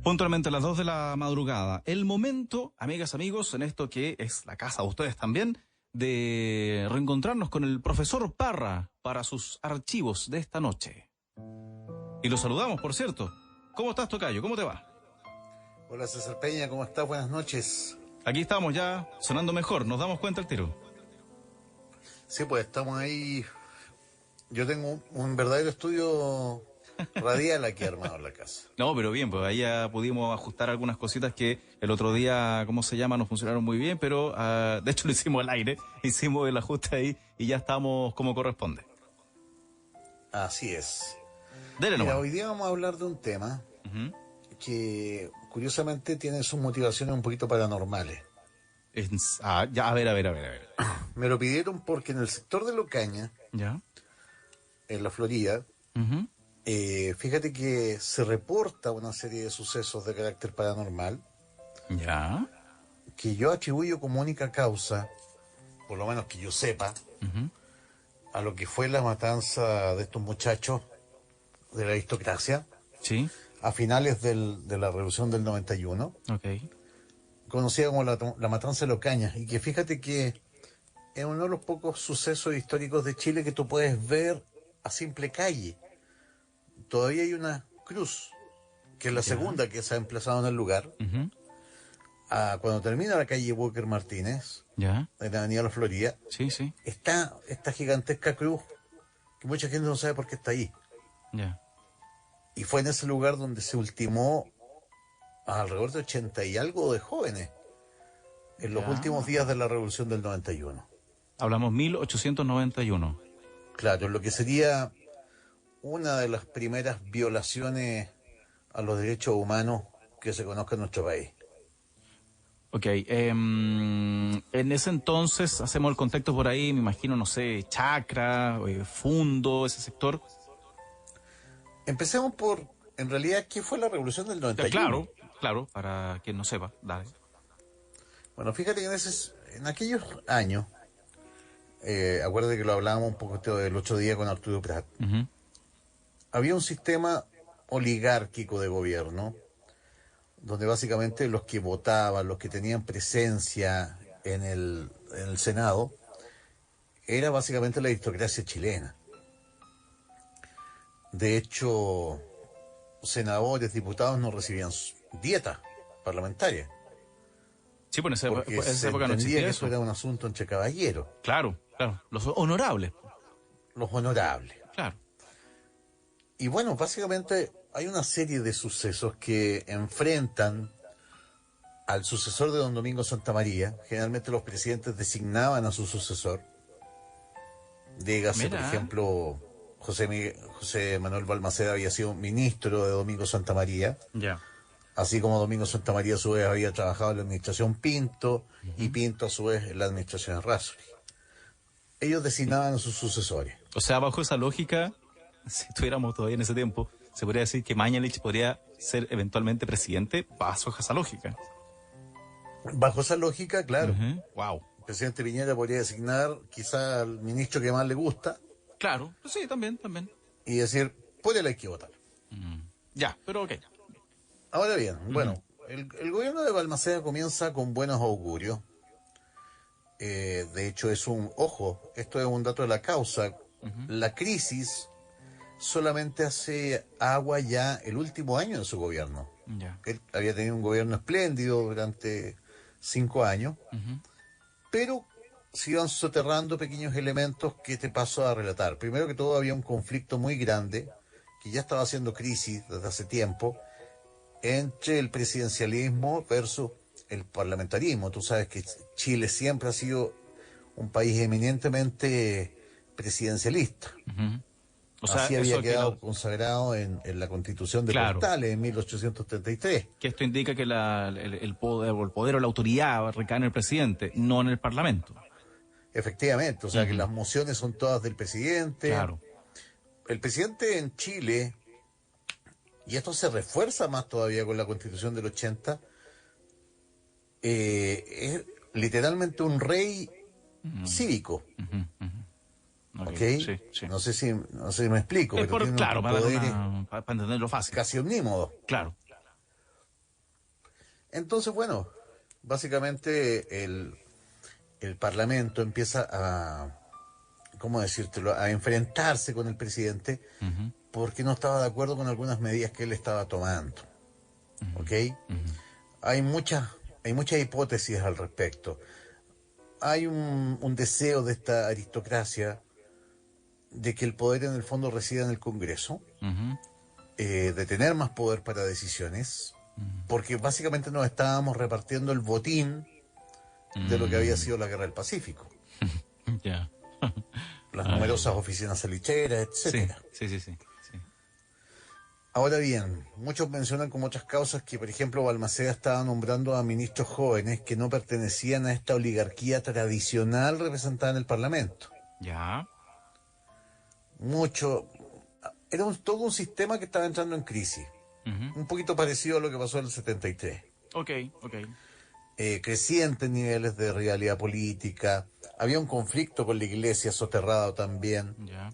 Puntualmente a las 2 de la madrugada. El momento, amigas, amigos, en esto que es la casa de ustedes también, de reencontrarnos con el profesor Parra para sus archivos de esta noche. Y lo saludamos, por cierto. ¿Cómo estás, tocayo? ¿Cómo te va? Hola César Peña, ¿cómo estás? Buenas noches. Aquí estamos ya sonando mejor, nos damos cuenta al tiro. Sí, pues estamos ahí. Yo tengo un verdadero estudio radial aquí armado en la casa. No, pero bien, pues ahí ya pudimos ajustar algunas cositas que el otro día, ¿cómo se llama? No funcionaron muy bien, pero de hecho lo hicimos al aire, hicimos el ajuste ahí y ya estamos como corresponde. Así es. Dele Mira, nomás. hoy día vamos a hablar de un tema que curiosamente tiene sus motivaciones un poquito paranormales. Ya, a ver. Me lo pidieron porque en el sector de Locaña, Ya. en la Florida, Ujú. fíjate que se reporta una serie de sucesos de carácter paranormal Ya. que yo atribuyo como única causa, por lo menos que yo sepa, Ujú. a lo que fue la matanza de estos muchachos de la aristocracia Sí. a finales de la Revolución del 91, Ok. conocida como la matanza de Locaña, y que fíjate que es uno de los pocos sucesos históricos de Chile que tú puedes ver a simple calle. Todavía hay una cruz, que es la Ya. segunda que se ha emplazado en el lugar. Ujú. Cuando termina la calle Walker Martínez, Ya. en la Avenida La Florida, Sí, sí. está esta gigantesca cruz que mucha gente no sabe por qué está ahí. Ya. Y fue en ese lugar donde se ultimó a alrededor de 80 y algo de jóvenes en los Ya. últimos días de la Revolución del 91. Hablamos 1891. Claro, lo que sería una de las primeras violaciones a los derechos humanos que se conozca en nuestro país. Ok, en ese entonces hacemos el contacto por ahí, me imagino, no sé, Chacra, Fundo, ese sector. Empecemos por, en realidad, ¿qué fue la Revolución del 91? Claro, para quien no sepa, dale. Bueno, fíjate que en aquellos años, acuérdate que lo hablábamos un poco el otro día con Arturo Prat, Ujú. había un sistema oligárquico de gobierno, donde básicamente los que votaban, los que tenían presencia en el Senado, era básicamente la aristocracia chilena. De hecho, senadores, diputados no recibían dieta parlamentaria, Sí, pues porque en esa se época no entendía existía que eso eso. era un asunto entre caballeros, Claro, los honorables, los honorables. claro. Y bueno, básicamente hay una serie de sucesos que enfrentan al sucesor de don Domingo Santamaría. Generalmente los presidentes designaban a su sucesor. Dígase, por Mira, ejemplo, José Manuel Balmaceda había sido ministro de Domingo Santamaría, ya. así como Domingo Santamaría a su vez había trabajado en la administración Pinto y Pinto a su vez en la administración Errázuriz. Ellos designaban a sus sucesores. O sea, bajo esa lógica, si estuviéramos todavía en ese tiempo, se podría decir que Mañalich podría ser eventualmente presidente bajo esa lógica. Bajo esa lógica, claro, Wow. el presidente Piñera podría designar quizá al ministro que más le gusta Claro, sí, también. y decir, por él hay que votar. Ya, pero ok. Ahora bien, bueno, el gobierno de Balmaceda comienza con buenos augurios. De hecho, esto es un dato de la causa. La crisis solamente hace agua ya el último año de su gobierno. Ya. Él había tenido un gobierno espléndido durante 5 años, pero se iban soterrando pequeños elementos que te paso a relatar. Primero que todo, había un conflicto muy grande, que ya estaba haciendo crisis desde hace tiempo, entre el presidencialismo versus el parlamentarismo. Tú sabes que Chile siempre ha sido un país eminentemente presidencialista. O sea, Así había eso quedado consagrado en la Constitución de claro, Portales en 1833. que esto indica que el poder o la autoridad recae en el presidente, no en el parlamento. Efectivamente, o sea que las mociones son todas del presidente. Claro. El presidente en Chile, y esto se refuerza más todavía con la Constitución del 80, es literalmente un rey cívico. ¿Ok? Sí. No sé si me explico, pero tiene Claro, poderes para entenderlo fácil. casi omnímodos. Claro. Entonces, bueno, básicamente el Parlamento empieza a, ¿cómo decírtelo?, a enfrentarse con el presidente Ujú, porque no estaba de acuerdo con algunas medidas que él estaba tomando. ujú, ¿Ok? ujú, Hay muchas, hay muchas hipótesis al respecto. Hay un deseo de esta aristocracia de que el poder en el fondo resida en el Congreso, ujú, de tener más poder para decisiones, ujú. porque básicamente nos estábamos repartiendo el botín de lo que había Mm, sido la Guerra del Pacífico, ya. las Ay, ay, numerosas ay. oficinas salicheras, Sí, etcétera. sí, sí, sí, sí. Ahora bien, muchos mencionan como otras causas que, por ejemplo, Balmaceda estaba nombrando a ministros jóvenes que no pertenecían a esta oligarquía tradicional representada en el Parlamento. Ya. Mucho, era todo un sistema que estaba entrando en crisis, Ujú. un poquito parecido a lo que pasó en el 73. Ok, ok. Crecientes niveles de rivalidad política, había un conflicto con la iglesia soterrado también, Ya.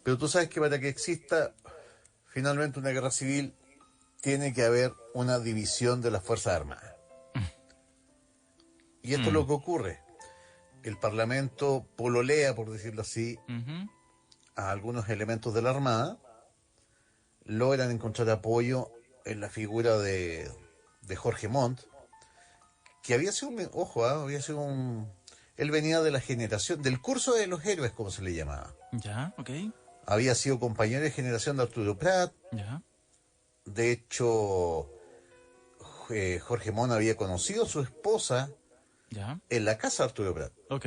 pero tú sabes que para que exista finalmente una guerra civil tiene que haber una división de las Fuerzas Armadas. Y esto es Mm, lo que ocurre. El Parlamento pololea, por decirlo así, ujú, a algunos elementos de la Armada, logran encontrar apoyo en la figura de Jorge Montt, que había sido ojo, había sido un... Él venía de la generación, del curso de los héroes, como se le llamaba. ya, ok. Había sido compañero de generación de Arturo Prat. Ya, De hecho, Jorge Montt había conocido a su esposa ya. en la casa de Arturo Prat. Ok.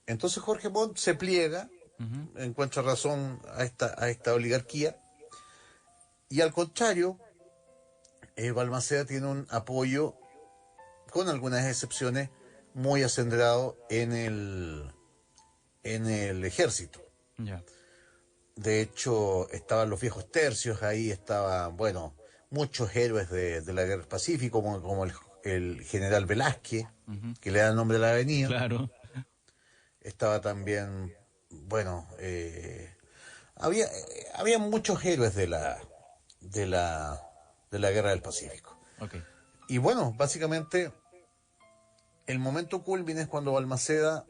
Entonces Jorge Montt se pliega, Ujú, encuentra razón a esta oligarquía, y al contrario, Balmaceda tiene un apoyo, con algunas excepciones, muy acendrado en el ejército. ya. De hecho, estaban los viejos tercios, ahí estaban, bueno, muchos héroes de la Guerra del Pacífico, como el general Velázquez, Ujú, que le da el nombre a la avenida. claro. Estaba también, bueno, había muchos héroes de la, de la Guerra del Pacífico. Ok. Y bueno, básicamente el momento culmine es cuando Balmaceda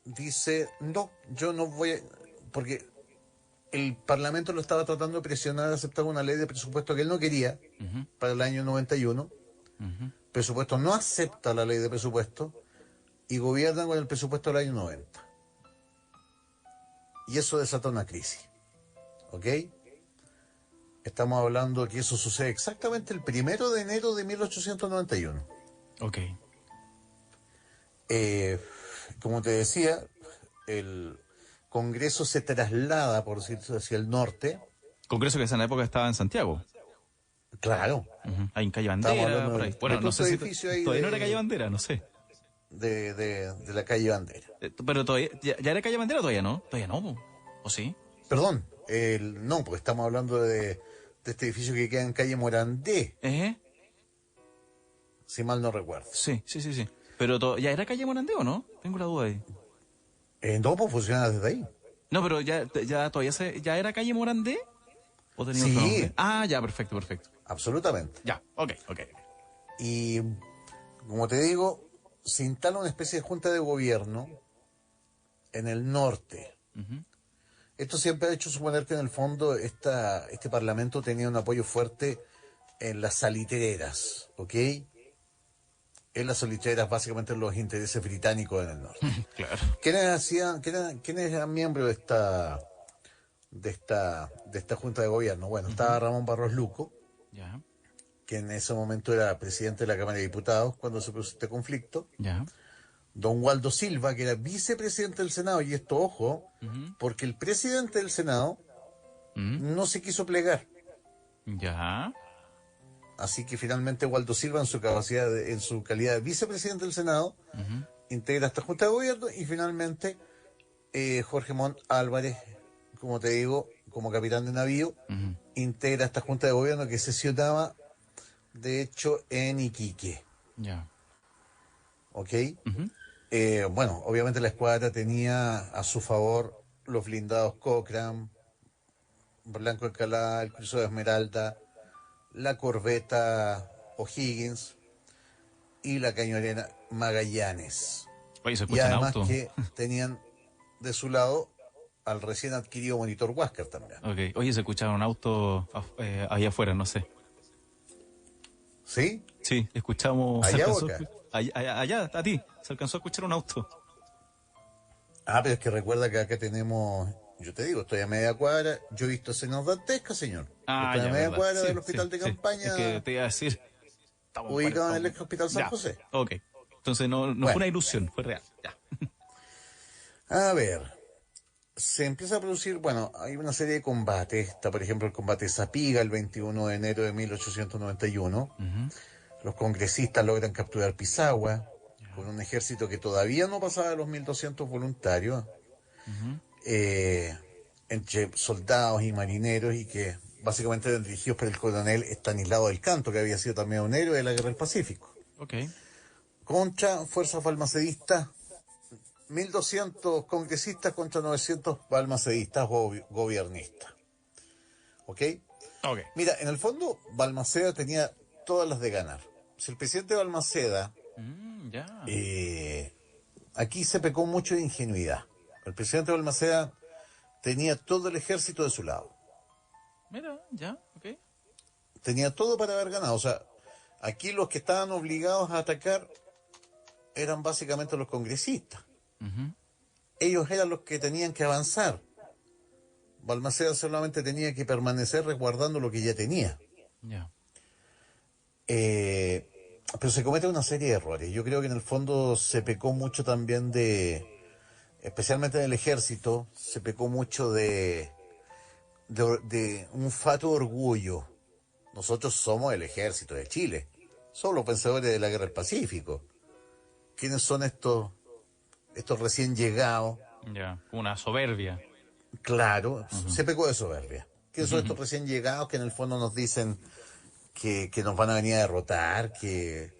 dice, no, yo no voy a... Porque el Parlamento lo estaba tratando de presionar a aceptar una ley de presupuesto que él no quería Ujú, para el año 91. ujú. Presupuesto no acepta la ley de presupuesto y gobiernan con el presupuesto del año 90. Y eso desata una crisis. ¿Ok? Estamos hablando que eso sucede exactamente el 1 de enero de 1891. Ok. Eh, Como te decía, el Congreso se traslada, por decirlo, hacia el norte. Congreso que en esa época estaba en Santiago. Claro, Ujú, ahí en Calle estábamos Bandera, por hablando ahí. de Bueno, todo no sé este si edificio ahí todavía no era Calle Bandera, no sé. de la calle Bandera. Pero todavía, ya era Calle Bandera o todavía no. Todavía no, po. ¿O sí? Perdón, no, porque estamos hablando de este edificio que queda en calle Morandé, ¿Eh? si mal no recuerdo. Sí, sí, sí, sí. Pero ya era Calle Morandé o no? Tengo la duda ahí. No, pues funciona desde ahí. No, pero ya todavía ya era Calle Morandé o tenía otro Sí, nombre. Ah, ya, perfecto, perfecto. absolutamente. Ya, ok, ok. Y como te digo, se instala una especie de junta de gobierno en el norte. Ujú, Esto siempre ha hecho suponer que en el fondo este parlamento tenía un apoyo fuerte en las salitreras, ¿ok? En las salitreras, básicamente los intereses británicos en el norte. claro. ¿Quiénes eran miembros de esta junta de gobierno? Bueno, estaba Ujú, Ramón Barros Luco, ya, que en ese momento era presidente de la Cámara de Diputados cuando se produjo este conflicto. ya. Don Waldo Silva, que era vicepresidente del Senado, y esto, ojo, Ujú, porque el presidente del Senado mm, no se quiso plegar. ya. Así que finalmente Waldo Silva, en su calidad de vicepresidente del Senado, Ujú, integra esta Junta de Gobierno y finalmente Jorge Montt Álvarez, como te digo, como capitán de navío, ujú, integra esta Junta de Gobierno que sesionaba, de hecho, en Iquique. ya. ¿Ok? Ujú, Bueno, obviamente la escuadra tenía a su favor los blindados Cochrane, Blanco Alcalá, el Crucero de Esmeralda, la corbeta O'Higgins y la cañonera Magallanes. Oye, se Y escuchan además autos. que tenían de su lado al recién adquirido monitor Huáscar también. Ok. Oye, se escuchaba un auto allá afuera, no sé. ¿Sí? Sí, escuchamos, se ¿Allá o alcanzó acá? allá, a ti, se alcanzó a escuchar un auto. Ah, pero es que recuerda que acá tenemos, yo te digo, estoy a media cuadra, yo he visto escenas dantescas, señor. Yo Ah, estoy a ya, media verdad. cuadra Sí, del sí, hospital de sí. Es que campaña te iba a decir, estamos en ubicado en el estamos. ex hospital San Ya, José. ok. Entonces no fue Bueno, una ilusión, fue real. Ya. a ver, se empieza a producir, bueno, hay una serie de combates. Está, por ejemplo, el combate Zapiga el 21 de enero de 1891. Ujú. Los congresistas logran capturar Pisagua con Ya. un ejército que todavía no pasaba de los 1.200 voluntarios, Ujú. eh, entre soldados y marineros, y que básicamente eran dirigidos por el coronel Estanislao del Canto, que había sido también un héroe de la Guerra del Pacífico. Ok. Contra fuerzas balmacedistas, 1.200 congresistas contra 900 balmacedistas gobiernistas. ¿Ok? Ok. Mira, en el fondo, Balmaceda tenía todas las de ganar. Si el presidente Balmaceda, Ya. eh, aquí se pecó mucho de ingenuidad. El presidente Balmaceda tenía todo el ejército de su lado. Mira, ya, ok. Tenía todo para haber ganado. O sea, aquí los que estaban obligados a atacar eran básicamente los congresistas. Ujú. Ellos eran los que tenían que avanzar. Balmaceda solamente tenía que permanecer resguardando lo que ya tenía. Ya. Pero se comete una serie de errores. Yo creo que en el fondo se pecó mucho también especialmente en el ejército, se pecó mucho de un fato orgullo. Nosotros somos el ejército de Chile. Somos los pensadores de la guerra del Pacífico. ¿Quiénes son estos recién llegados? Ya. Una soberbia. Claro, Ujú. se pecó de soberbia. ¿Quiénes son Ujú. estos recién llegados que en el fondo nos dicen que nos van a venir a derrotar, que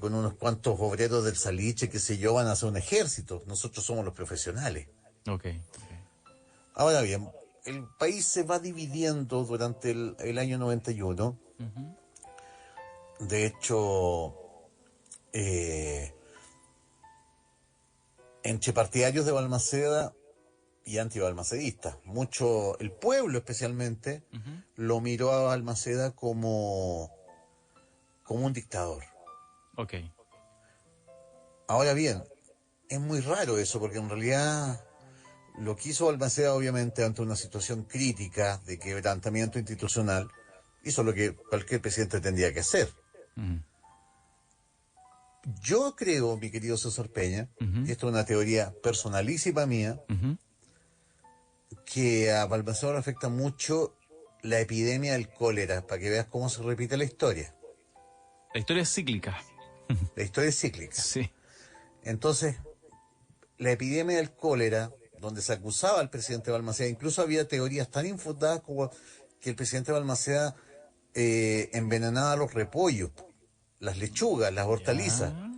con unos cuantos obreros del Saliche, qué sé yo, van a hacer un ejército? Nosotros somos los profesionales. Ok, ok. Ahora bien, el país se va dividiendo durante el año 91. Ujú. De hecho, eh, entre partidarios de Balmaceda y antibalmacedistas. Mucho, el pueblo especialmente, Ujú. lo miró a Balmaceda como un dictador. Ok. Ahora bien, es muy raro eso, porque en realidad lo que hizo Balmaceda, obviamente, ante una situación crítica de quebrantamiento institucional, hizo lo que cualquier presidente tendría que hacer. Ujú. Yo creo, mi querido César Peña, y Ujú. esto es una teoría personalísima mía, Ujú. que a Balmaceda le afecta mucho la epidemia del cólera, para que veas cómo se repite la historia. La historia es cíclica. La historia es cíclica. Sí. Entonces, la epidemia del cólera, donde se acusaba al presidente Balmaceda, incluso había teorías tan infundadas como que el presidente Balmaceda envenenaba los repollos, las lechugas, las hortalizas, Ya.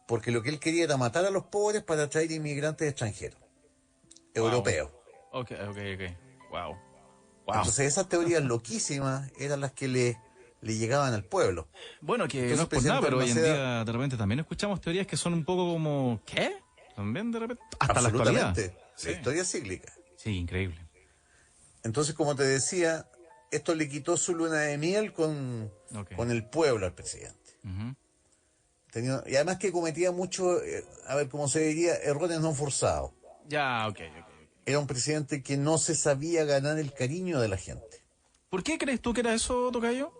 porque lo que él quería era matar a los pobres para atraer inmigrantes extranjeros, Wow. europeos. Ok, ok, ok. Wow. Wow. Entonces esas teorías loquísimas eran las que le llegaban al pueblo. Bueno, que no Entonces es el por nada, presidente pero hoy en Balmaceda, día de repente también escuchamos teorías que son un poco como, ¿qué? También de repente, hasta la actualidad. absolutamente, Sí. la historia es cíclica. Sí, increíble. Entonces, como te decía, esto le quitó su luna de miel Ok. con el pueblo al presidente. Ujú. Y además que cometía muchos, a ver cómo se diría, errores no forzados. Ya, ok, ok, ok. Era un presidente que no se sabía ganar el cariño de la gente. ¿Por qué crees tú que era eso, Tocayo?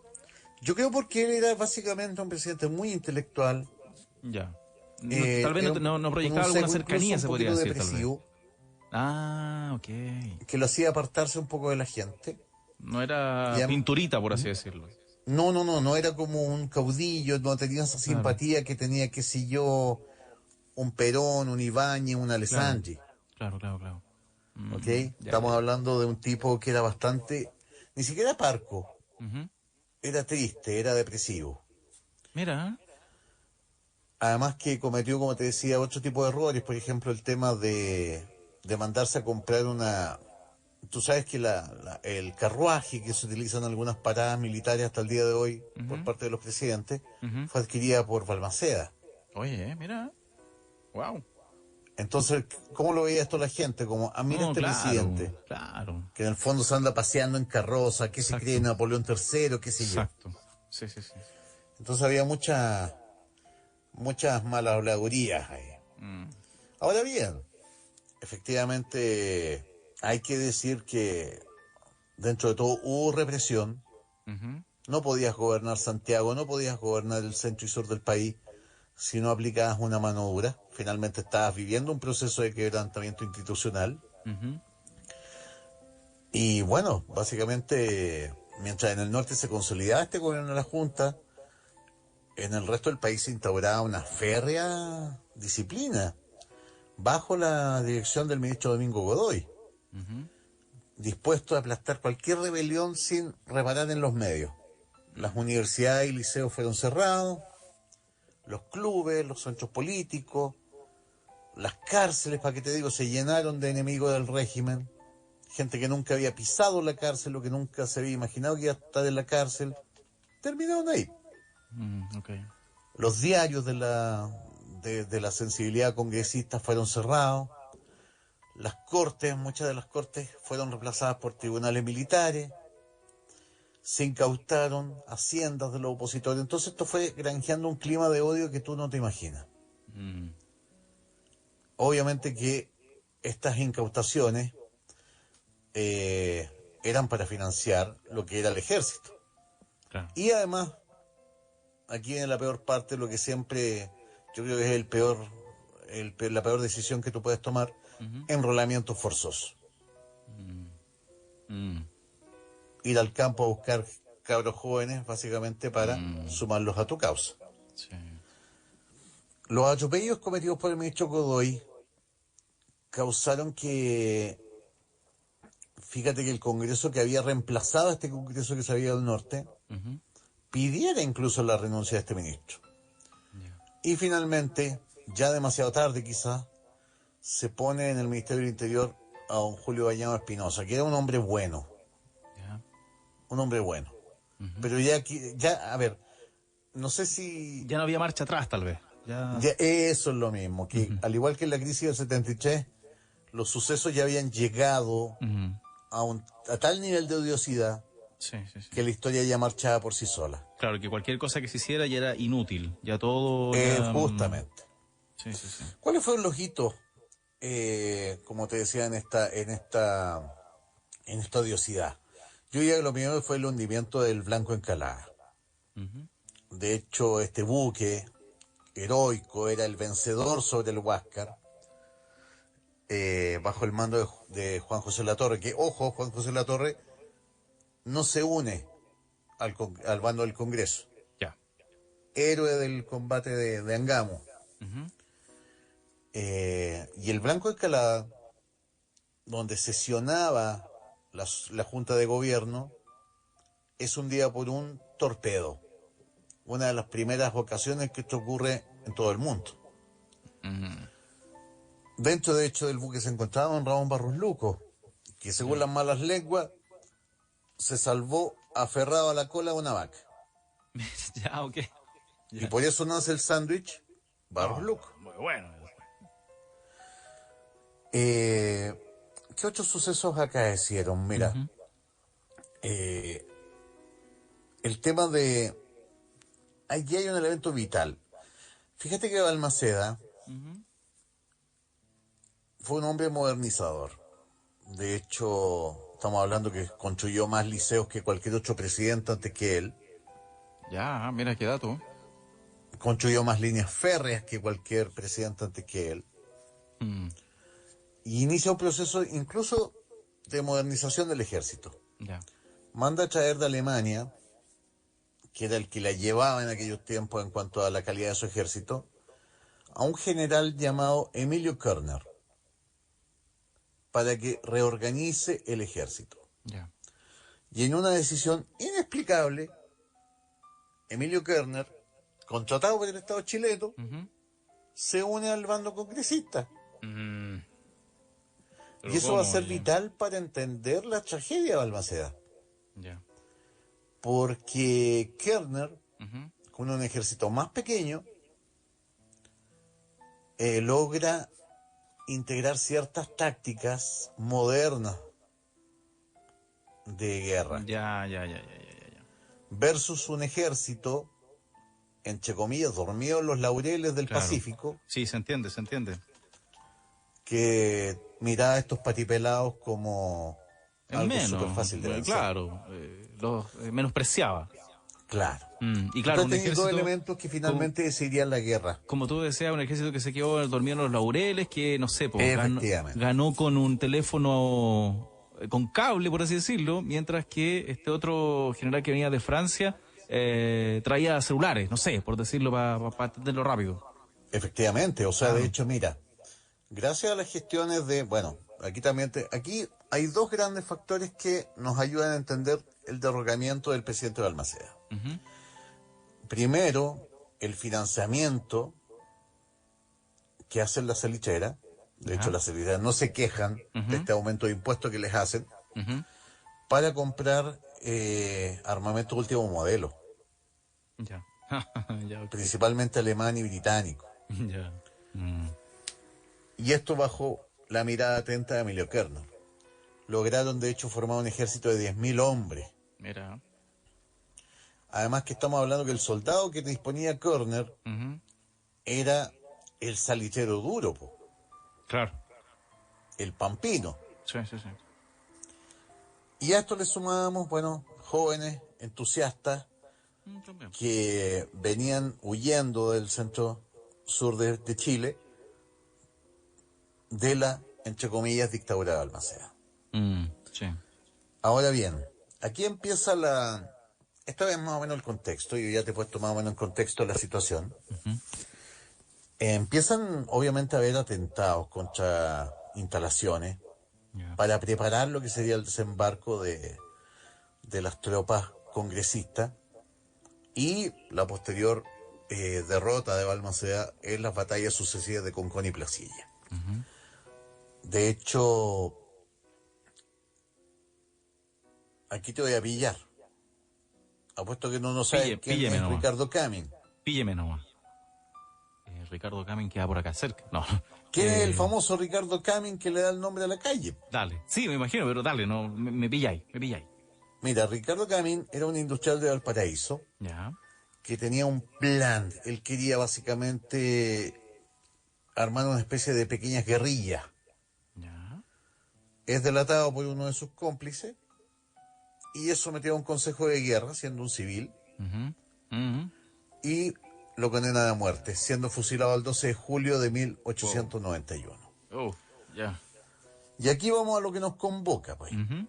Yo creo porque él era básicamente un presidente muy intelectual, Ya. Tal vez era no con un proyectaba alguna sesgo incluso cercanía, un se podría poquito decir, tal vez. depresivo, Ah, ok. que lo hacía apartarse un poco de la gente. No Y era pinturita, por así decirlo. no era como un caudillo, no tenía esa Claro, simpatía que tenía, qué sé yo, un Perón, un Ibáñez, un claro, Alessandri. claro, claro, claro. ¿Ok? Ya, ya, Estamos ya. hablando de un tipo que era bastante, ni siquiera parco, Ujú. era triste, era depresivo. Mira. Además que cometió, como te decía, otro tipo de errores, por ejemplo, el tema de mandarse a comprar tú sabes que el carruaje que se utiliza en algunas paradas militares hasta el día de hoy por Ujú, parte de los presidentes ujú. fue adquirida por Balmaceda. Oye, mira. Wow. Entonces, ¿cómo lo veía esto la gente? Como, mira No, este claro, presidente, claro. que en el fondo se anda paseando en carroza, que se cree Exacto, Napoleón III, qué sé yo. exacto. Sí, sí, sí. Entonces había muchas malas habladurías ahí. Mm, Ahora bien, efectivamente hay que decir que dentro de todo hubo represión. ujú, No podías gobernar Santiago, no podías gobernar el centro y sur del país si no aplicabas una mano dura. Finalmente estabas viviendo un proceso de quebrantamiento institucional. ujú. Y bueno, básicamente, mientras en el norte se consolidaba este gobierno de la Junta, en el resto del país se instauraba una férrea disciplina bajo la dirección del ministro Domingo Godoy, Ujú, dispuesto a aplastar cualquier rebelión sin reparar en los medios. Las mm, universidades y liceos fueron cerrados, los clubes, los centros políticos, las cárceles, para que te digo, se llenaron de enemigos del régimen, gente que nunca había pisado la cárcel o que nunca se había imaginado que iba a estar en la cárcel, terminaron ahí. ok. Los diarios de la sensibilidad congresista fueron cerrados, las cortes, muchas de las cortes fueron reemplazadas por tribunales militares, se incautaron haciendas de los opositores, entonces esto fue granjeando un clima de odio que tú no te imaginas. Mm, Obviamente que estas incautaciones eran para financiar lo que era el ejército. claro. Y además, aquí viene la peor parte, lo que siempre yo creo que es la peor decisión que tú puedes tomar, Ujú, enrolamiento forzoso. mm, mm, Ir al campo a buscar cabros jóvenes, básicamente para mm, sumarlos a tu causa. sí. Los atropellos cometidos por el ministro Godoy causaron que, fíjate que el Congreso que había reemplazado a este Congreso que se había del norte, Ujú, pidiera incluso la renuncia de este ministro. ya, Y finalmente, ya demasiado tarde quizás, se pone en el Ministerio del Interior a don Julio Vallano Espinosa, que era un hombre bueno, ya. un hombre bueno. Ujú. Pero ya, a ver, no sé si Ya no había marcha atrás, tal vez. Ya. ya eso es lo mismo, que Ujú, al igual que en la crisis del 73, los sucesos ya habían llegado ujú. a tal nivel de odiosidad Sí, sí, sí. que la historia ya marchaba por sí sola. Claro que cualquier cosa que se hiciera ya era inútil. Ya todo ya. Justamente. Sí, sí, sí. ¿Cuáles fueron los hitos, como te decía, en esta odiosidad? Yo diría que lo primero fue el hundimiento del Blanco Encalada. Ujú, De hecho, este buque heroico era el vencedor sobre el Huáscar, bajo el mando de Juan José Latorre, que, ojo, Juan José Latorre no se une al bando del Congreso. ya. Héroe del combate de Angamo. Ujú, Y el Blanco Encalada, donde sesionaba la Junta de Gobierno, es un día por un torpedo. Una de las primeras ocasiones que esto ocurre en todo el mundo. ujú, Dentro, de hecho, del buque se encontraba don Ramón Barros Luco, que según ya. las malas lenguas se salvó aferrado a la cola de una vaca. Ya, ok. Y Ya. por eso nace el sándwich Barros Oh, Luco. muy bueno. Eh, ¿Qué otros sucesos acaecieron? Mira, Ujú, eh, el tema de... Aquí hay un elemento vital. Fíjate que Balmaceda ujú. fue un hombre modernizador. De hecho, estamos hablando que construyó más liceos que cualquier otro presidente antes que él. Ya, mira qué dato. Construyó más líneas férreas que cualquier presidente antes que él. Mm, Y inicia un proceso incluso de modernización del ejército. ya. Manda a traer de Alemania, que era el que la llevaba en aquellos tiempos en cuanto a la calidad de su ejército, a un general llamado Emilio Körner, para que reorganice el ejército. Ya. Y en una decisión inexplicable, Emilio Körner, contratado por el Estado chileno, Ujú. se une al bando congresista. Mm, Y Pero eso va a ¿cómo? ser vital para entender la tragedia de Balmaceda. Ya. Porque Kerner, Ujú. con un ejército más pequeño, logra integrar ciertas tácticas modernas de guerra Ya, ya, ya, ya, ya, ya, ya. versus un ejército, entre comillas, dormido en los laureles del Claro. Pacífico, Sí, se entiende, se entiende. que miraba a estos patipelados como Es algo súper menos, fácil de vencer. claro, los menospreciaba. Claro. Y claro, Entonces un tenéis dos ejército, elementos que como, finalmente decidirían la guerra. como tú decías, un ejército que se quedó dormido en los laureles, que no sé, po, Efectivamente. ganó con un teléfono con cable, por así decirlo, mientras que este otro general que venía de Francia traía celulares, no sé, por decirlo para entenderlo rápido. Efectivamente. O sea, de Claro. hecho, mira, gracias a las gestiones de, bueno, aquí hay dos grandes factores que nos ayudan a entender el derrocamiento del presidente Balmaceda. Ujú. Primero, el financiamiento que hacen las salicheras. De hecho, Ya. las salicheras no se quejan de Ujú, este aumento de impuestos que les hacen ujú. para comprar armamento último modelo, Ya. Ya, ok. principalmente alemán y británico. Ya. Mm, Y esto bajo la mirada atenta de Emilio Kerner. Lograron, de hecho, formar un ejército de 10.000 hombres. mira. Además que estamos hablando que el soldado que disponía Kerner Ujú. era el salitrero duro, po, Claro. el pampino. Sí, sí, sí. Y a esto le sumábamos, bueno, jóvenes, entusiastas, También. que venían huyendo del centro sur de Chile de la, entre comillas, dictadura de Balmaceda. Sí. Ahora bien, aquí empieza esta vez más o menos el contexto, yo ya te he puesto más o menos en contexto la situación. Ujú. Empiezan obviamente a haber atentados contra instalaciones Ya. para preparar lo que sería el desembarco de las tropas congresistas y la posterior derrota de Balmaceda en las batallas sucesivas de Concón y Placilla. Ujú. De hecho, aquí te voy a pillar. Apuesto que no sabes quién Pílleme es nomás. Ricardo Camin. Pílleme nomás. Ricardo Camin queda por acá cerca. No. ¿Quién es el famoso Ricardo Camin que le da el nombre a la calle? Dale. Sí, me imagino, pero dale, no, me pilláis, me pilláis. Mira, Ricardo Camin era un industrial de Valparaíso Ya. que tenía un plan. Él quería básicamente armar una especie de pequeñas guerrillas. Ya. Es delatado por uno de sus cómplices y es sometido a un consejo de guerra, siendo un civil, Ujú. Ujú. y lo condenan a muerte, siendo fusilado el 12 de julio de Wow. 1891. Oh, ya. Y aquí vamos a lo que nos convoca, pues. Ujú.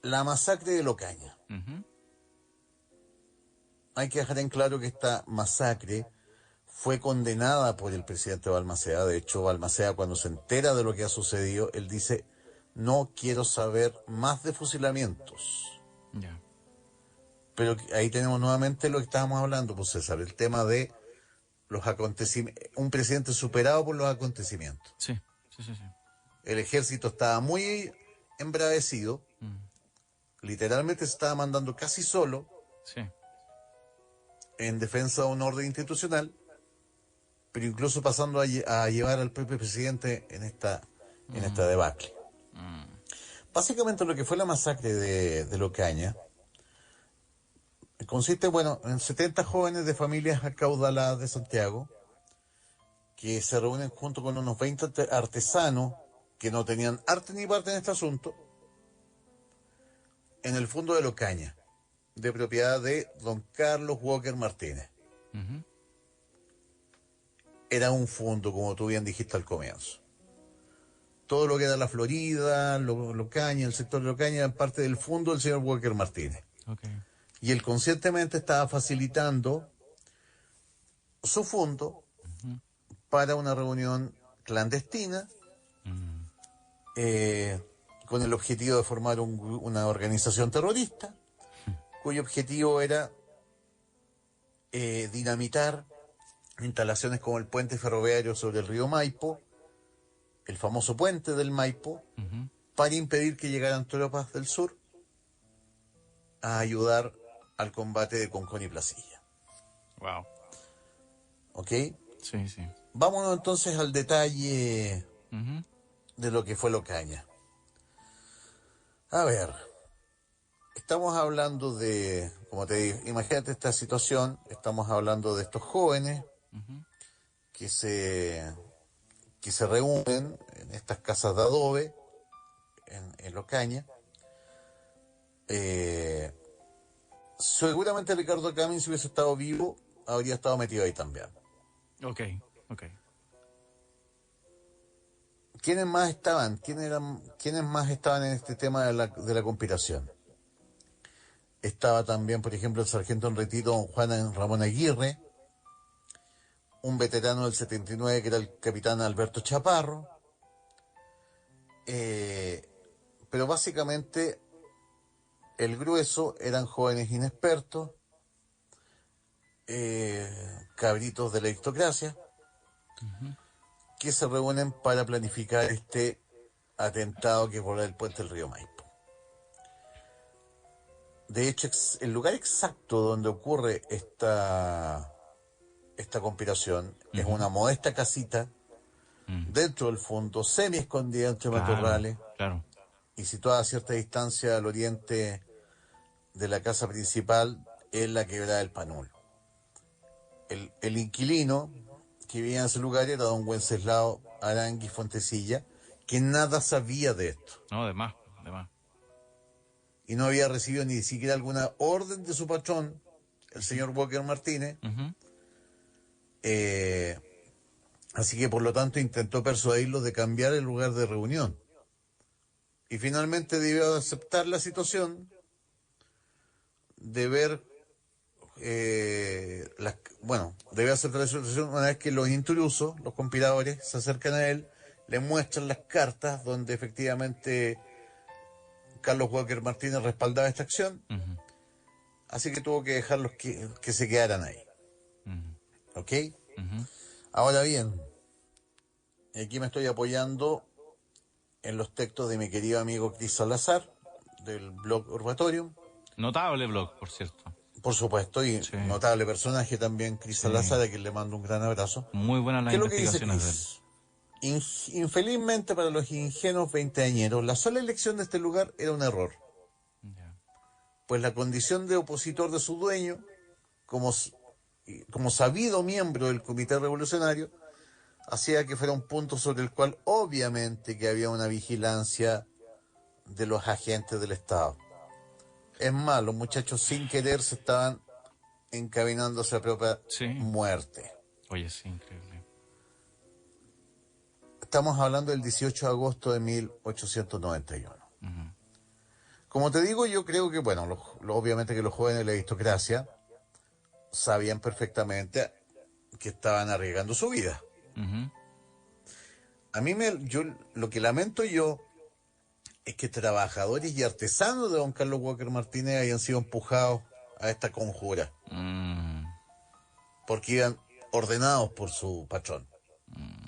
La masacre de Locaña. Ujú. Hay que dejar en claro que esta masacre fue condenada por el presidente Balmaceda. De hecho, Balmaceda, cuando se entera de lo que ha sucedido, él dice: no quiero saber más de fusilamientos. Ya. Pero ahí tenemos nuevamente lo que estábamos hablando, pues César, el tema de los acontecimientos, un presidente superado por los acontecimientos. Sí, sí, sí, sí. El ejército estaba muy embravecido, Mm, literalmente se estaba mandando casi solo sí. en defensa de un orden institucional, pero incluso pasando a llevar al propio presidente en esta Mm, debacle. mm, Básicamente lo que fue la masacre de Locaña consiste, bueno, en 70 jóvenes de familias acaudaladas de Santiago que se reúnen junto con unos 20 artesanos que no tenían arte ni parte en este asunto, en el fondo de Locaña, de propiedad de don Carlos Walker Martínez. ujú. Era un fondo, como tú bien dijiste al comienzo. Todo lo que era la Florida, Locaña, el sector de Locaña, era parte del fondo del señor Walker Martínez. Ok. Y él conscientemente estaba facilitando su fondo Ujú. para una reunión clandestina, Mm, eh, con el objetivo de formar una organización terrorista, cuyo objetivo era dinamitar instalaciones como el puente ferroviario sobre el río Maipo, el famoso puente del Maipo, Ujú. para impedir que llegaran tropas del sur a ayudar al combate de Concón y Placilla. Wow. ¿Ok? Sí, sí. Vámonos entonces al detalle Ujú. de lo que fue Locaña. A ver, estamos hablando de, como te digo, imagínate esta situación, estamos hablando de estos jóvenes Ujú. que se, que se reúnen en estas casas de adobe, en Locaña. Eh, Seguramente Ricardo Camin, si hubiese estado vivo, habría estado metido ahí también. Ok, ok. ¿Quiénes más estaban? ¿Quiénes más estaban en este tema de la conspiración? Estaba también, por ejemplo, el sargento en retiro don Juan Ramón Aguirre, un veterano del 79 que era el capitán Alberto Chaparro, eh, pero básicamente el grueso eran jóvenes inexpertos, cabritos de la aristocracia, Ujú. que se reúnen para planificar este atentado que por el puente del río Maipo. De hecho, el lugar exacto donde ocurre esta conspiración es Ujú. una modesta casita Mm. dentro del fondo, semi escondida entre Claro, matorrales claro. y situada a cierta distancia al oriente de la casa principal en la quebrada del Panul. El inquilino que vivía en ese lugar era don Wenceslao Arangui Fontecilla, que nada sabía de esto No, de más, de más. y no había recibido ni siquiera alguna orden de su patrón, el señor Walker Martínez. Ujú. eh, Así que por lo tanto intentó persuadirlos de cambiar el lugar de reunión. Y finalmente debió aceptar la situación de ver, bueno, debió aceptar la situación una vez que los intrusos, los conspiradores, se acercan a él, le muestran las cartas donde efectivamente Carlos Walker Martínez respaldaba esta acción, Ujú. así que tuvo que dejarlos que se quedaran ahí. Ujú. ¿Ok? Ujú. Ahora bien, aquí me estoy apoyando en los textos de mi querido amigo Cris Salazar, del blog Urbatorium. Notable blog, por cierto. Por supuesto, y Sí, notable personaje también, Cris sí. Salazar, a quien le mando un gran abrazo. Muy buenas las ¿Qué es lo que dice investigaciones de él. Cris? Infelizmente para los ingenuos veinteañeros, la sola elección de este lugar era un error, Ya. pues la condición de opositor de su dueño, como, como sabido miembro del Comité Revolucionario, hacía que fuera un punto sobre el cual obviamente que había una vigilancia de los agentes del Estado. Es más, los muchachos sin querer se estaban encaminando hacia la propia Sí. muerte. Oye, sí, increíble. Estamos hablando del 18 de agosto de 1891. Ujú. Como te digo, yo creo que, bueno, obviamente que los jóvenes de la aristocracia sabían perfectamente que estaban arriesgando su vida. Ujú. Lo que lamento yo es que trabajadores y artesanos de don Carlos Walker Martínez hayan sido empujados a esta conjura, Mm. porque iban ordenados por su patrón. Mm.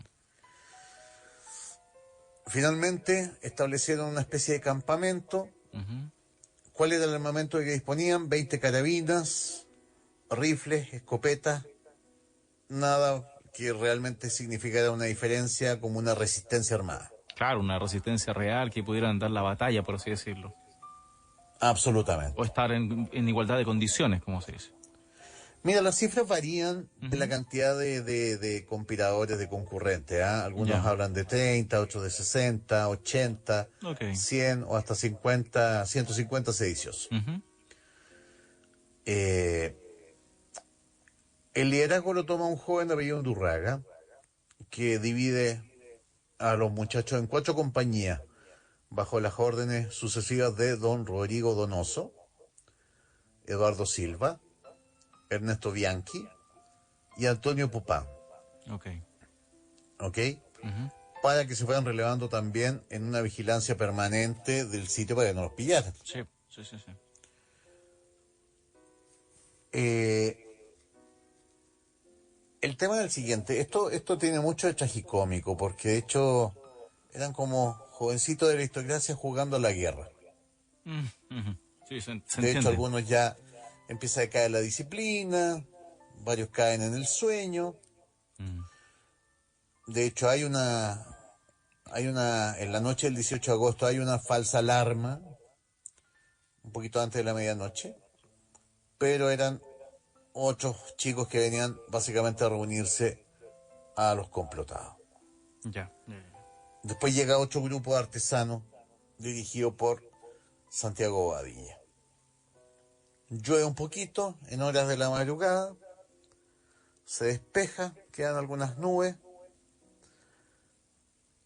Finalmente establecieron una especie de campamento. Ujú. ¿Cuál era el armamento de que disponían? 20 carabinas, rifles, escopetas, nada que realmente significara una diferencia como una resistencia armada. Claro, una resistencia real que pudieran dar la batalla, por así decirlo. O Absolutamente. estar en igualdad de condiciones, como se dice. Mira, las cifras varían de la Ujú. cantidad de conspiradores, de concurrentes. ¿Ah? Algunos Ya. hablan de 30, otros de 60, 80, Ok. 100 o hasta 50, 150 sediciosos. Ujú. Eh, el liderazgo lo toma un joven de apellido Durraga, que divide a los muchachos en 4 compañías, bajo las órdenes sucesivas de don Rodrigo Donoso, Eduardo Silva, Ernesto Bianchi y Antonio Pupá, Ok. ¿ok? Ujú. Para que se fueran relevando también en una vigilancia permanente del sitio para que no los pillaran. Sí, sí, sí, sí. Eh, el tema es el siguiente, esto tiene mucho de tragicómico, porque de hecho Eran como jovencitos de la aristocracia jugando a la guerra. Sí, se De hecho, entiende. algunos ya empieza a caer la disciplina, varios caen en el sueño. Mm, De hecho, en la noche del 18 de agosto hay una falsa alarma, un poquito antes de la medianoche, pero eran 8 chicos que venían básicamente a reunirse a los complotados. ya. Ya, ya. Después llega otro grupo de artesanos dirigido por Santiago Bobadilla. Llueve un poquito en horas de la madrugada, se despeja, quedan algunas nubes,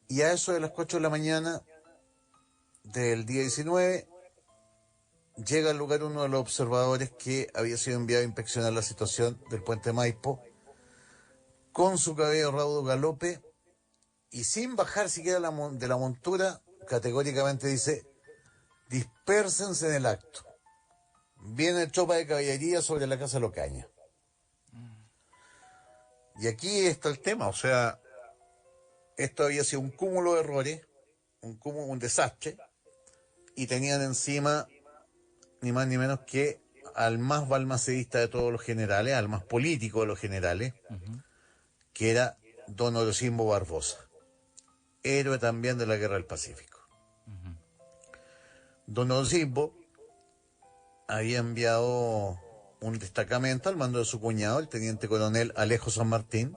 y a eso de las 4 de la mañana del día 19 llega al lugar uno de los observadores que había sido enviado a inspeccionar la situación del puente Maipo, con su cabello raudo galope, y sin bajar siquiera de la montura, categóricamente dice: dispérsense en el acto. Viene tropa de caballería sobre la casa Locaña. Y aquí está el tema, o sea, esto había sido un cúmulo de errores, un desastre, y tenían encima ni más ni menos que al más balmacedista de todos los generales, al más político de los generales, Ujú, que era don Orosimbo Barbosa, héroe también de la Guerra del Pacífico. ujú. Don Orosimbo había enviado un destacamento al mando de su cuñado, el teniente coronel Alejo San Martín,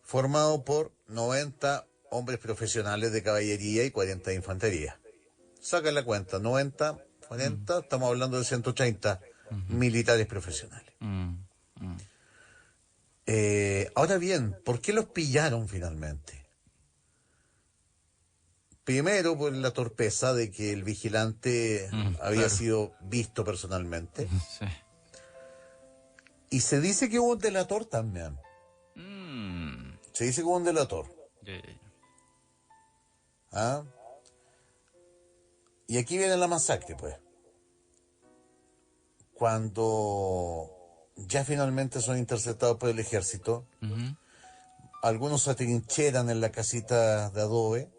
formado por 90 hombres profesionales de caballería y 40 de infantería. Saca la cuenta, 90, Mm, 40, estamos hablando de 130 ujú, militares profesionales. mm, mm. Ahora bien, ¿por qué los pillaron finalmente? Primero, por la torpeza de que el vigilante había Claro. sido visto personalmente. Sí. Y se dice que hubo un delator también. Mm, Se dice que hubo un delator. ya, ya, ya. ¿Ah? Y aquí viene la masacre, pues. Cuando ya finalmente son interceptados por el ejército, Ujú, algunos se atrincheran en la casita de adobe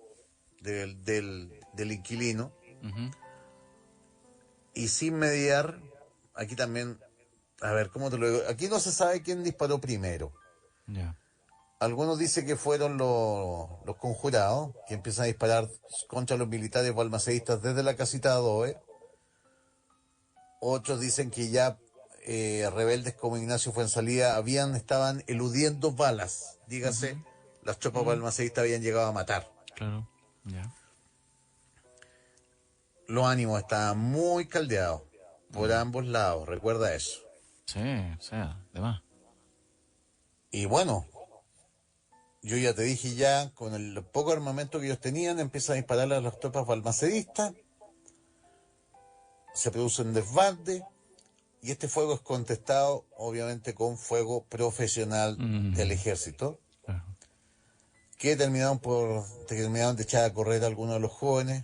del inquilino, ujú, y sin mediar, aquí también, a ver, ¿cómo te lo digo? Aquí no se sabe quién disparó primero. ya. Algunos dicen que fueron los conjurados, que empiezan a disparar contra los militares balmaceístas desde la casita de adobe. Otros dicen que ya rebeldes como Ignacio Fuenzalía estaban eludiendo balas. Dígase, Ujú, las tropas mm, balmaceístas habían llegado a matar. claro. Ya. Los ánimos estaban muy caldeados por Mm. ambos lados, recuerda eso. Sí, o sea, de más. Y bueno, yo ya te dije ya, con el poco armamento que ellos tenían, empiezan a disparar a las tropas balmacedistas, se produce un desbande, y este fuego es contestado, obviamente, con fuego profesional del Mm, ejército, claro. que terminaron de echar a correr a algunos de los jóvenes,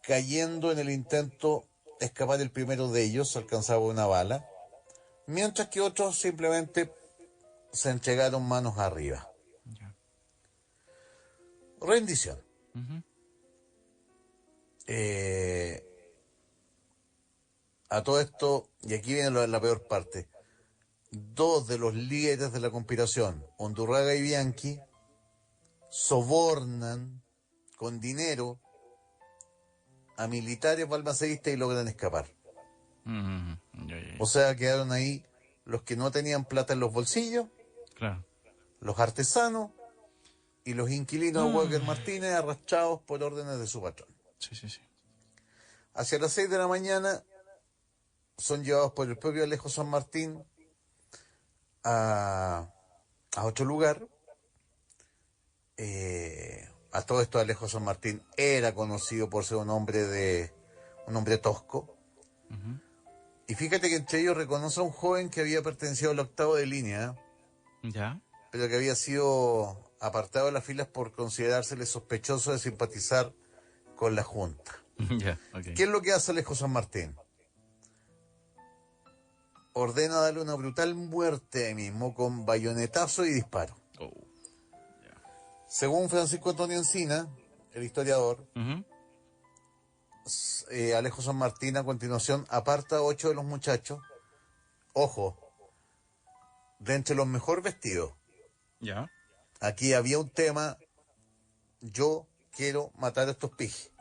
cayendo en el intento de escapar el primero de ellos, alcanzaba una bala, mientras que otros simplemente se entregaron manos arriba. Ya. Rendición. Ujú, Eh, a todo esto, y aquí viene la peor parte, dos de los líderes de la conspiración, Undurraga y Bianchi, sobornan con dinero a militares balmaceístas y logran escapar. mm, ya, ya, O ya. sea, quedaron ahí los que no tenían plata en los bolsillos, Claro. los artesanos y los inquilinos de Walker Ah, Martínez, arrastrados por órdenes de su patrón. sí, sí, sí. Hacia las 6 de la mañana son llevados por el propio Alejo San Martín a, a otro lugar. A todo esto, Alejo San Martín era conocido por ser un hombre tosco. Ujú, Y fíjate que entre ellos reconoce a un joven que había pertenecido al octavo de línea, ya. pero que había sido apartado de las filas por considerársele sospechoso de simpatizar con la Junta. Ya, ok. ¿Qué es lo que hace Alejo San Martín? Ordena darle una brutal muerte ahí mismo con bayonetazo y disparo. Oh, ya. Según Francisco Antonio Encina, el historiador, Ujú. Alejo San Martín a continuación aparta a 8 de los muchachos, ojo, de entre los mejor vestidos. Ya. Aquí había un tema, yo quiero matar a estos pijes,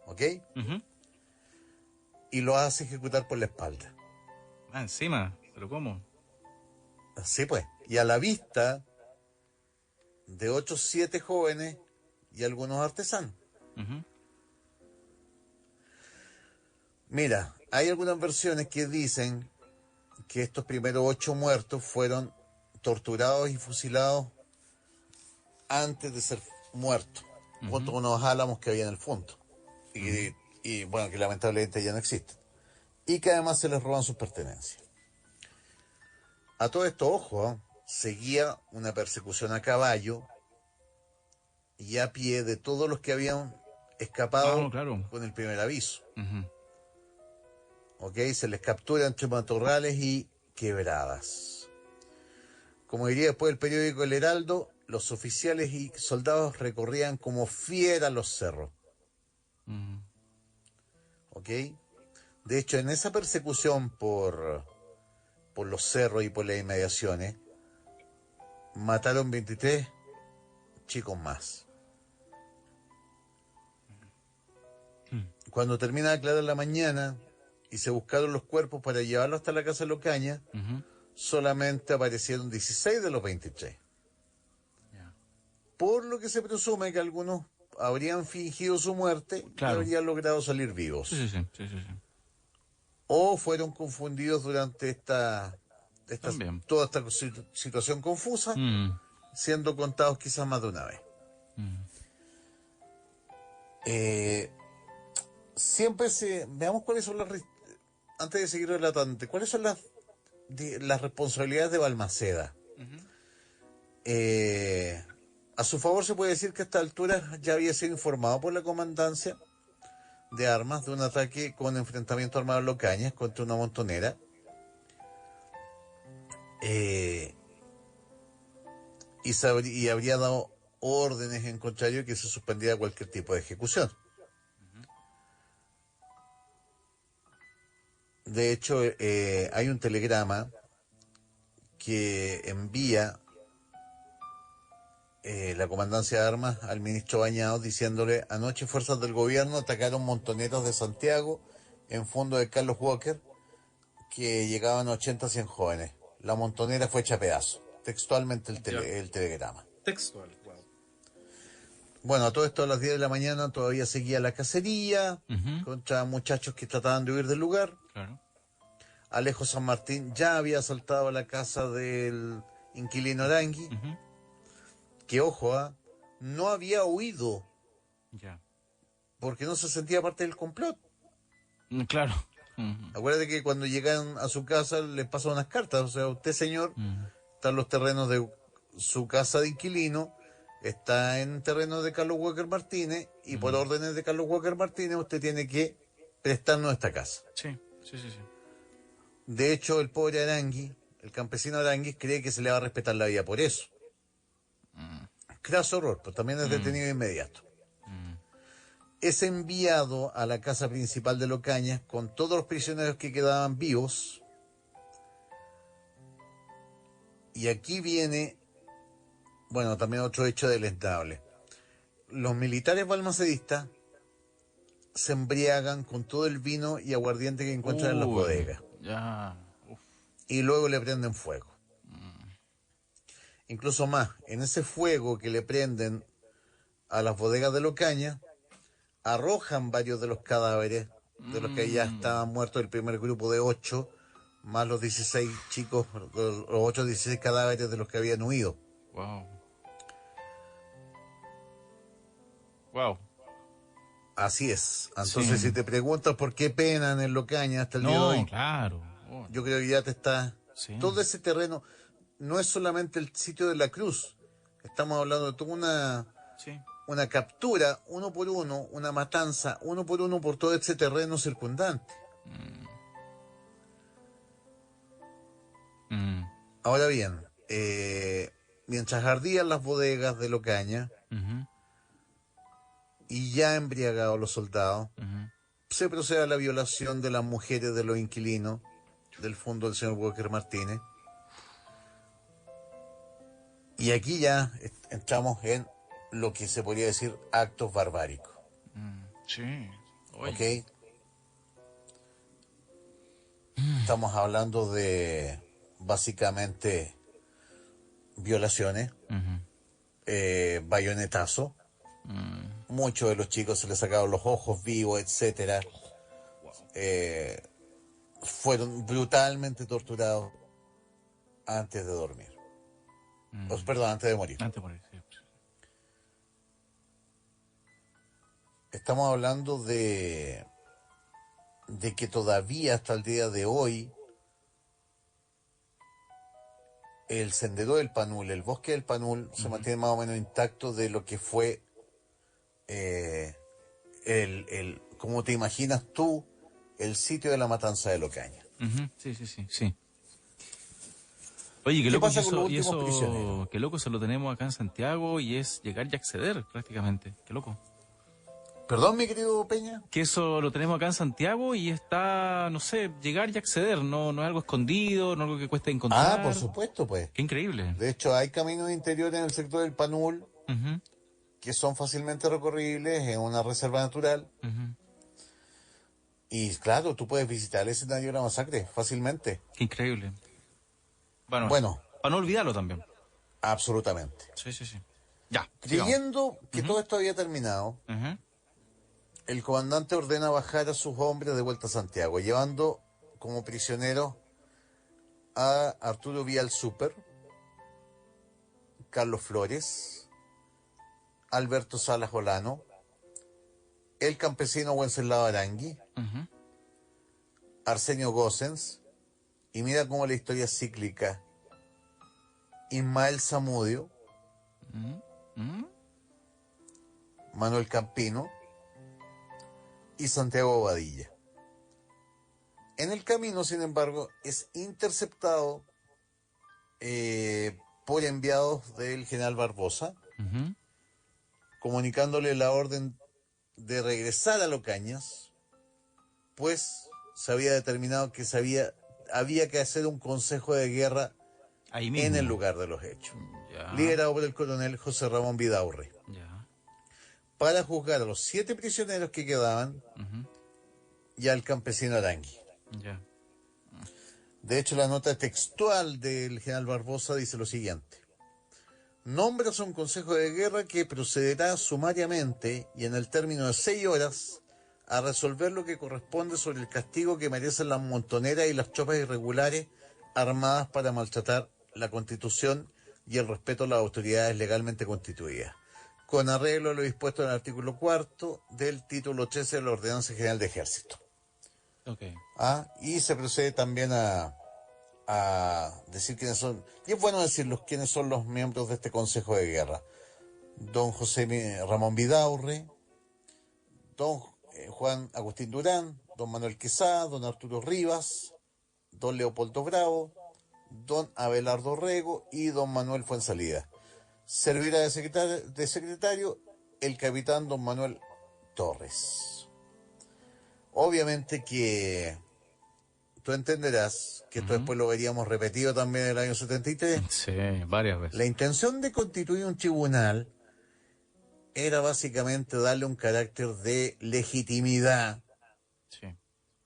¿ok? Ujú. Y lo hace ejecutar por la espalda. Ah, encima. ¿Pero cómo? Así pues, y a la vista de 7 jóvenes y algunos artesanos. Ujú. Mira, hay algunas versiones que dicen que estos primeros 8 muertos fueron torturados y fusilados antes de ser muertos, junto Ujú. con unos álamos que había en el fondo. Ujú. Y bueno, que lamentablemente ya no existen. Y que además se les roban sus pertenencias. A todo esto, ojo, seguía una persecución a caballo y a pie de todos los que habían Ah, no, escapado claro. con el primer aviso. Ujú. ¿Ok? Se les captura entre matorrales y quebradas. Como diría después el periódico El Heraldo, los oficiales y soldados recorrían como fieras los cerros. Ujú. ¿Ok? De hecho, en esa persecución por los cerros y por las inmediaciones, mataron 23 chicos más. Cuando termina de aclarar la mañana y se buscaron los cuerpos para llevarlos hasta la casa de Locaña, Ujú. solamente aparecieron 16 de los 23. Ya. Por lo que se presume que algunos habrían fingido su muerte y Claro. habrían logrado salir Sí, sí, vivos. sí, sí, sí, sí. O fueron confundidos durante También. toda esta situación confusa, Mm. siendo contados quizás más de una vez. Mm. Eh, Veamos cuáles son antes de seguir relatando, cuáles son las responsabilidades de Balmaceda. Ujú. Eh, a su favor se puede decir que a esta altura ya había sido informado por la comandancia de armas de un ataque con enfrentamiento armado en Locañas contra una montonera. eh, y habría dado órdenes en contrario que se suspendiera cualquier tipo de ejecución. De hecho, hay un telegrama que envía la comandancia de armas al ministro Bañados diciéndole: anoche fuerzas del gobierno atacaron montoneros de Santiago en fondo de Carlos Walker que llegaban a 80-100 jóvenes. La montonera fue hecha pedazo. Textualmente Ya. el telegrama. Textual. Wow. Bueno, a todo esto a las 10 de la mañana todavía seguía la cacería Ujú. contra muchachos que trataban de huir del lugar. Claro. Alejo San Martín ya había asaltado la casa del inquilino Arangui, Ujú. que ojo, no había huido Ya. porque no se sentía parte del complot. Claro. Ujú. Acuérdate que cuando llegan a su casa les pasan unas cartas, o sea, usted señor, Ujú. están los terrenos de su casa de inquilino, está en terrenos de Carlos Walker Martínez y por Ujú. órdenes de Carlos Walker Martínez usted tiene que prestarnos esta casa. Sí, sí, sí, sí. De hecho, el pobre Arangui, el campesino Arangui, cree que se le va a respetar la vida por eso. Mm. Craso horror, pero también es Mm. detenido inmediato. Mm. Es enviado a la casa principal de Locañas con todos los prisioneros que quedaban vivos. Y aquí viene, bueno, también otro hecho deleznable. Los militares balmacedistas se embriagan con todo el vino y aguardiente que encuentran en las Uy, bodegas ya. Uf. y luego le prenden fuego. Incluso más, en ese fuego que le prenden a las bodegas de Locaña, arrojan varios de los cadáveres de los que ya Mm. estaban muertos el primer grupo de 8, más los 16 chicos, los otros 16 cadáveres de los que habían huido. Wow. Wow. Así es. Sí. Entonces, si te preguntas por qué penan en Locaña hasta el día de No, hoy, claro. Oh, yo creo que ya te está... sí. Todo ese terreno no es solamente el sitio de la cruz. Estamos hablando de toda Sí. una captura, uno por uno, una matanza, uno por todo ese terreno circundante. Mm. Mm. Ahora bien, mientras ardían las bodegas de Locaña Ujú, y ya embriagados los soldados, ujú. se procede a la violación de las mujeres de los inquilinos del fondo del señor Walker Martínez. Y aquí ya entramos en lo que se podría decir actos barbáricos. Sí. ¿Ok? Oye. Estamos hablando de básicamente violaciones, Ujú, bayonetazo. mm. Muchos de los chicos se les sacaron los ojos vivos, etcétera. Wow. Fueron brutalmente torturados antes de dormir. Perdón, antes de morir. Antes por ahí, sí. Estamos hablando de que todavía hasta el día de hoy el sendero del Panul, el bosque del Panul, se mantiene más o menos intacto de lo que fue eh, como te imaginas tú, el sitio de la matanza de Locaña. Ujú, sí, sí, sí, sí. Oye, qué ¿Qué loco, pasa con los últimos prisioneros? qué loco se lo tenemos acá en Santiago y es llegar y acceder prácticamente. Qué loco. Perdón, mi querido Peña. Que eso lo tenemos acá en Santiago y está, no sé, llegar y acceder, no, no es algo escondido, no es algo que cuesta Ah, por encontrar. supuesto, pues. Qué increíble. De hecho, hay caminos interiores en el sector del Panul Ujú, que son fácilmente recorribles en una reserva natural. ujú. Y claro, tú puedes visitar el escenario de la masacre fácilmente. Qué increíble. Bueno, Bueno, para no olvidarlo también. absolutamente. Sí, sí, sí. Ya, sigamos. Creyendo que Ujú, todo esto había terminado, ujú, el comandante ordena bajar a sus hombres de vuelta a Santiago, llevando como prisioneros a Arturo Vial Super, Carlos Flores, Alberto Salas Olano, el campesino Wenceslao Arangui, ujú, Arsenio Gossens, y mira cómo la historia es cíclica, Ismael Zamudio, ujú, ujú. Manuel Campino y Santiago Bobadilla. En el camino, sin embargo, es interceptado por enviados del general Barbosa, Ujú. comunicándole la orden de regresar a Locañas, pues se había determinado que había que hacer un consejo de guerra Ahí en el mismo. lugar de los hechos, Ya, liderado por el coronel José Ramón Vidaurre, ya. para juzgar a los 7 prisioneros que quedaban Ujú, y al campesino Arangui. ya. De hecho, la nota textual del general Barbosa dice lo siguiente: nombras un consejo de guerra que procederá sumariamente y en el término de 6 horas a resolver lo que corresponde sobre el castigo que merecen las montoneras y las tropas irregulares armadas para maltratar la Constitución y el respeto a las autoridades legalmente constituidas, con arreglo a lo dispuesto en el artículo 4 del título 13 de la Ordenanza General de Ejército. Ok. Y se procede también a decir quiénes son, y es bueno decirlos, quiénes son los miembros de este Consejo de Guerra. Don Ramón Vidaurre, don Juan Agustín Durán, don Manuel Quesada, don Arturo Rivas, don Leopoldo Bravo, don Abelardo Rego y don Manuel Fuensalida. Servirá de secretario el capitán don Manuel Torres. Obviamente que tú entenderás que esto Ujú. después lo veríamos repetido también en el año 73. Sí, varias La veces. intención de constituir un tribunal era básicamente darle un carácter de legitimidad Sí.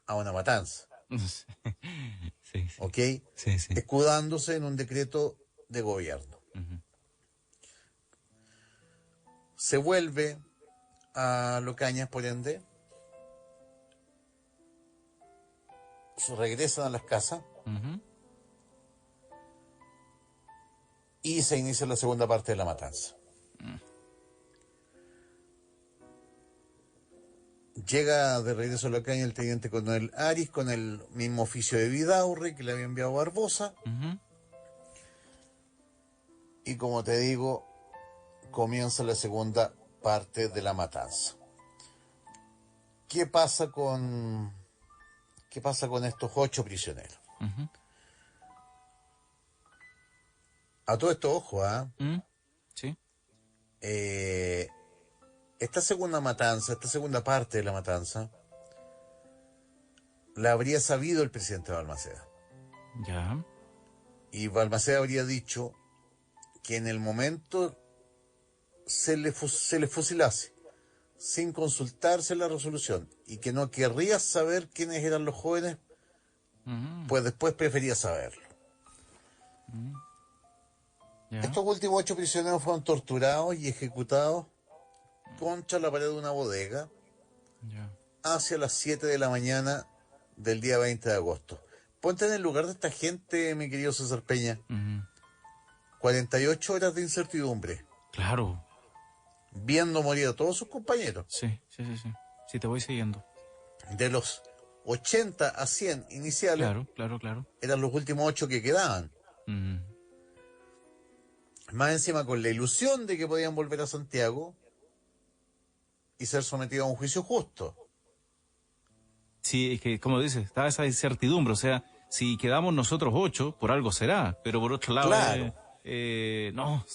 a una matanza, Sí, sí. ¿ok? Sí, sí. Escudándose en un decreto de gobierno. Ujú, Se vuelve a Locañas, por ende, regresan a las casas ujú. y se inicia la segunda parte de la matanza. Llega de regreso a Locaña el teniente coronel Aris con el mismo oficio de Vidaurre que le había enviado Barbosa. Ujú. Y como te digo, comienza la segunda parte de la matanza. ¿Qué pasa con estos 8 prisioneros? Ujú. A todo esto, ojo, ¿Mm? Sí. Eh, esta segunda matanza, esta segunda parte de la matanza, la habría sabido el presidente Balmaceda. Ya. Y Balmaceda habría dicho que en el momento se le fusilase, sin consultarse la resolución, y que no querría saber quiénes eran los jóvenes, Ujú. pues después prefería saberlo. Ya. Estos últimos 8 prisioneros fueron torturados y ejecutados contra la pared de una bodega Ya. hacia las 7 de la mañana del día 20 de agosto. Ponte en el lugar de esta gente, mi querido César Peña. Ujú. 48 horas de incertidumbre, Claro. viendo morir a todos sus compañeros. Sí, sí, sí, sí. Sí, te voy siguiendo. De los 80 a 100 iniciales, Claro, claro, claro. eran los últimos 8 que quedaban. Ujú. Más encima con la ilusión de que podían volver a Santiago y ser sometidos a un juicio justo. Sí, es que, como dices, está esa incertidumbre. O sea, si quedamos nosotros 8, por algo será. Pero por otro lado, Claro. no,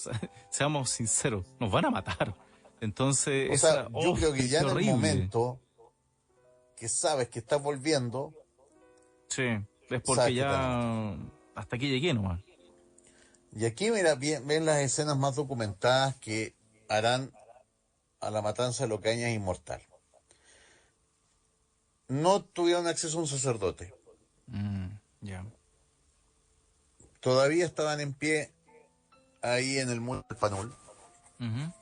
seamos sinceros, nos van a matar. Entonces, O sea, yo oh, creo que ya qué en el horrible. momento que sabes que estás volviendo, Sí, es porque sabes que te van a matar. ya hasta aquí llegué nomás. Y aquí, mira, ven las escenas más documentadas que harán a la matanza de Locaña inmortal. No tuvieron acceso a un sacerdote. Ya. Todavía estaban en pie ahí en el muro del Panul. Ujú,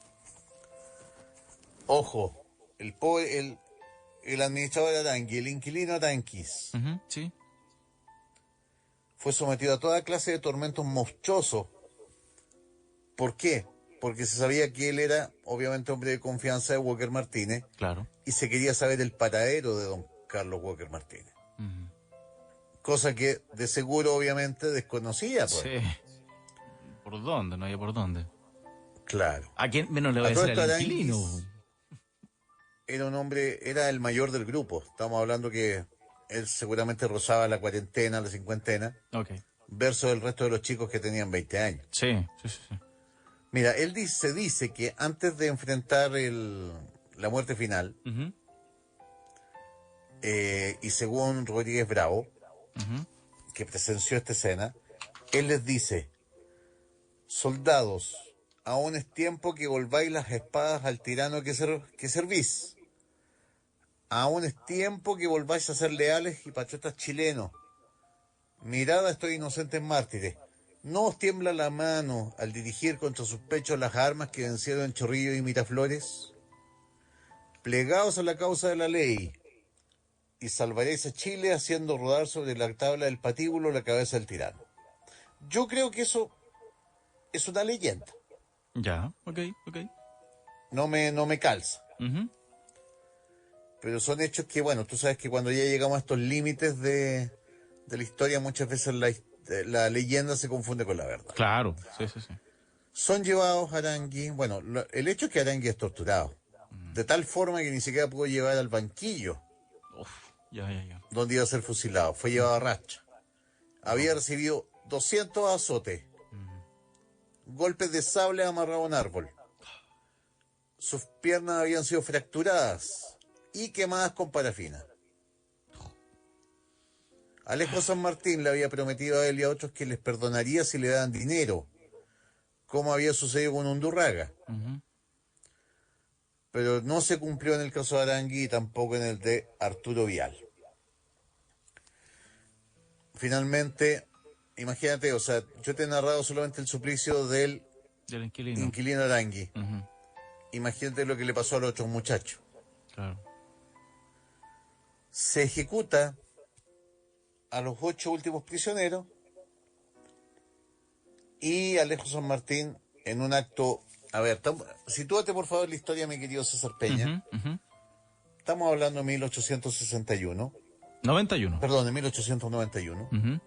Ojo, el administrador Arangui, el inquilino Aranquis, ujú, sí, fue sometido a toda clase de tormentos monstruosos. ¿Por qué? Porque se sabía que él era, obviamente, hombre de confianza de Walker Martínez claro. y se quería saber el paradero de don Carlos Walker Martínez. Ujú. Cosa que de seguro, obviamente, desconocía, pues. Sí. ¿Por dónde? No había por dónde. Claro. ¿A quién menos le voy a A todo decir esto al inquilino? Aranguis era un hombre, era el mayor del grupo. Estamos hablando que él seguramente rozaba la cuarentena, la cincuentena, Ok. versus el resto de los chicos que tenían 20 años. Sí, sí, sí, sí. Mira, se dice que antes de enfrentar la muerte final, Ujú, y según Rodríguez Bravo, ujú. que presenció esta escena, él les dice: soldados, aún es tiempo que volváis las espadas al tirano que servís. Aún es tiempo que volváis a ser leales y patriotas chilenos. Mirad a estos inocentes mártires. ¿No os tiembla la mano al dirigir contra sus pechos las armas que vencieron en Chorrillos y Miraflores? Plegaos a la causa de la ley y salvaréis a Chile haciendo rodar sobre la tabla del patíbulo la cabeza del tirano. Yo creo que eso es una leyenda. Ya, ok, ok. No me calza. Ujú. Pero son hechos que, bueno, tú sabes que cuando ya llegamos a estos límites de la historia, muchas veces la leyenda se confunde con la verdad. Claro, sí, sí, sí. Son llevados a Arangui. Bueno, el hecho es que Arangui es torturado. De tal forma que ni siquiera pudo llevar al banquillo Uf, ya, ya, ya. donde iba a ser fusilado. Fue llevado a Racha. Había Oh. recibido 200 azotes, golpes de sable amarrado a un árbol. Sus piernas habían sido fracturadas y quemadas con parafina. Alejo San Martín le había prometido a él y a otros que les perdonaría si le daban dinero, como había sucedido con Undurraga. Ujú. Pero no se cumplió en el caso de Arangui y tampoco en el de Arturo Vial. Finalmente, imagínate, o sea, yo te he narrado solamente el suplicio del Del inquilino. inquilino Arangui. Ujú, Imagínate lo que le pasó a los otros muchachos. claro. Se ejecuta a los 8 últimos prisioneros y Alejo San Martín en un acto... A ver, sitúate por favor en la historia, mi querido César Peña. Ujú, ujú. Estamos hablando de 1861, 91. perdón, de 1891. Ujú.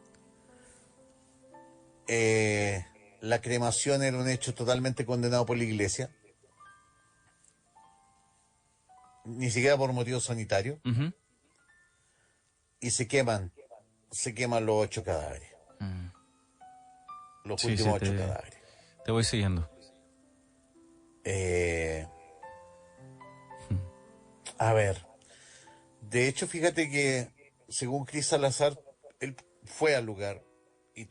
La cremación era un hecho totalmente condenado por la iglesia, ni siquiera por motivos sanitarios, Ujú. y se queman los 8 cadáveres. Mm. los Sí, sí, últimos 8 cadáveres. te voy siguiendo. Eh, a ver, de hecho, fíjate que según Chris Salazar, él fue al lugar y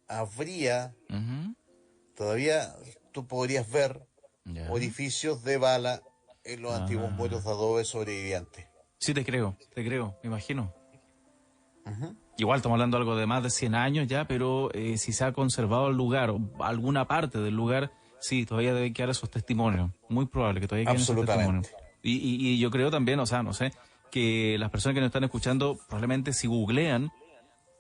habría, Ujú. todavía tú podrías ver Ya. orificios de bala en los antiguos muros Ah. de adobe sobrevivientes. Sí, te creo, me imagino. Ujú. Igual estamos hablando de algo de más de 100 años ya, pero si se ha conservado el lugar o alguna parte del lugar, sí, todavía deben quedar esos testimonios. Muy probable que todavía queden esos testimonios. Absolutamente. Y yo creo también, o sea, no sé, que las personas que nos están escuchando, probablemente si googlean,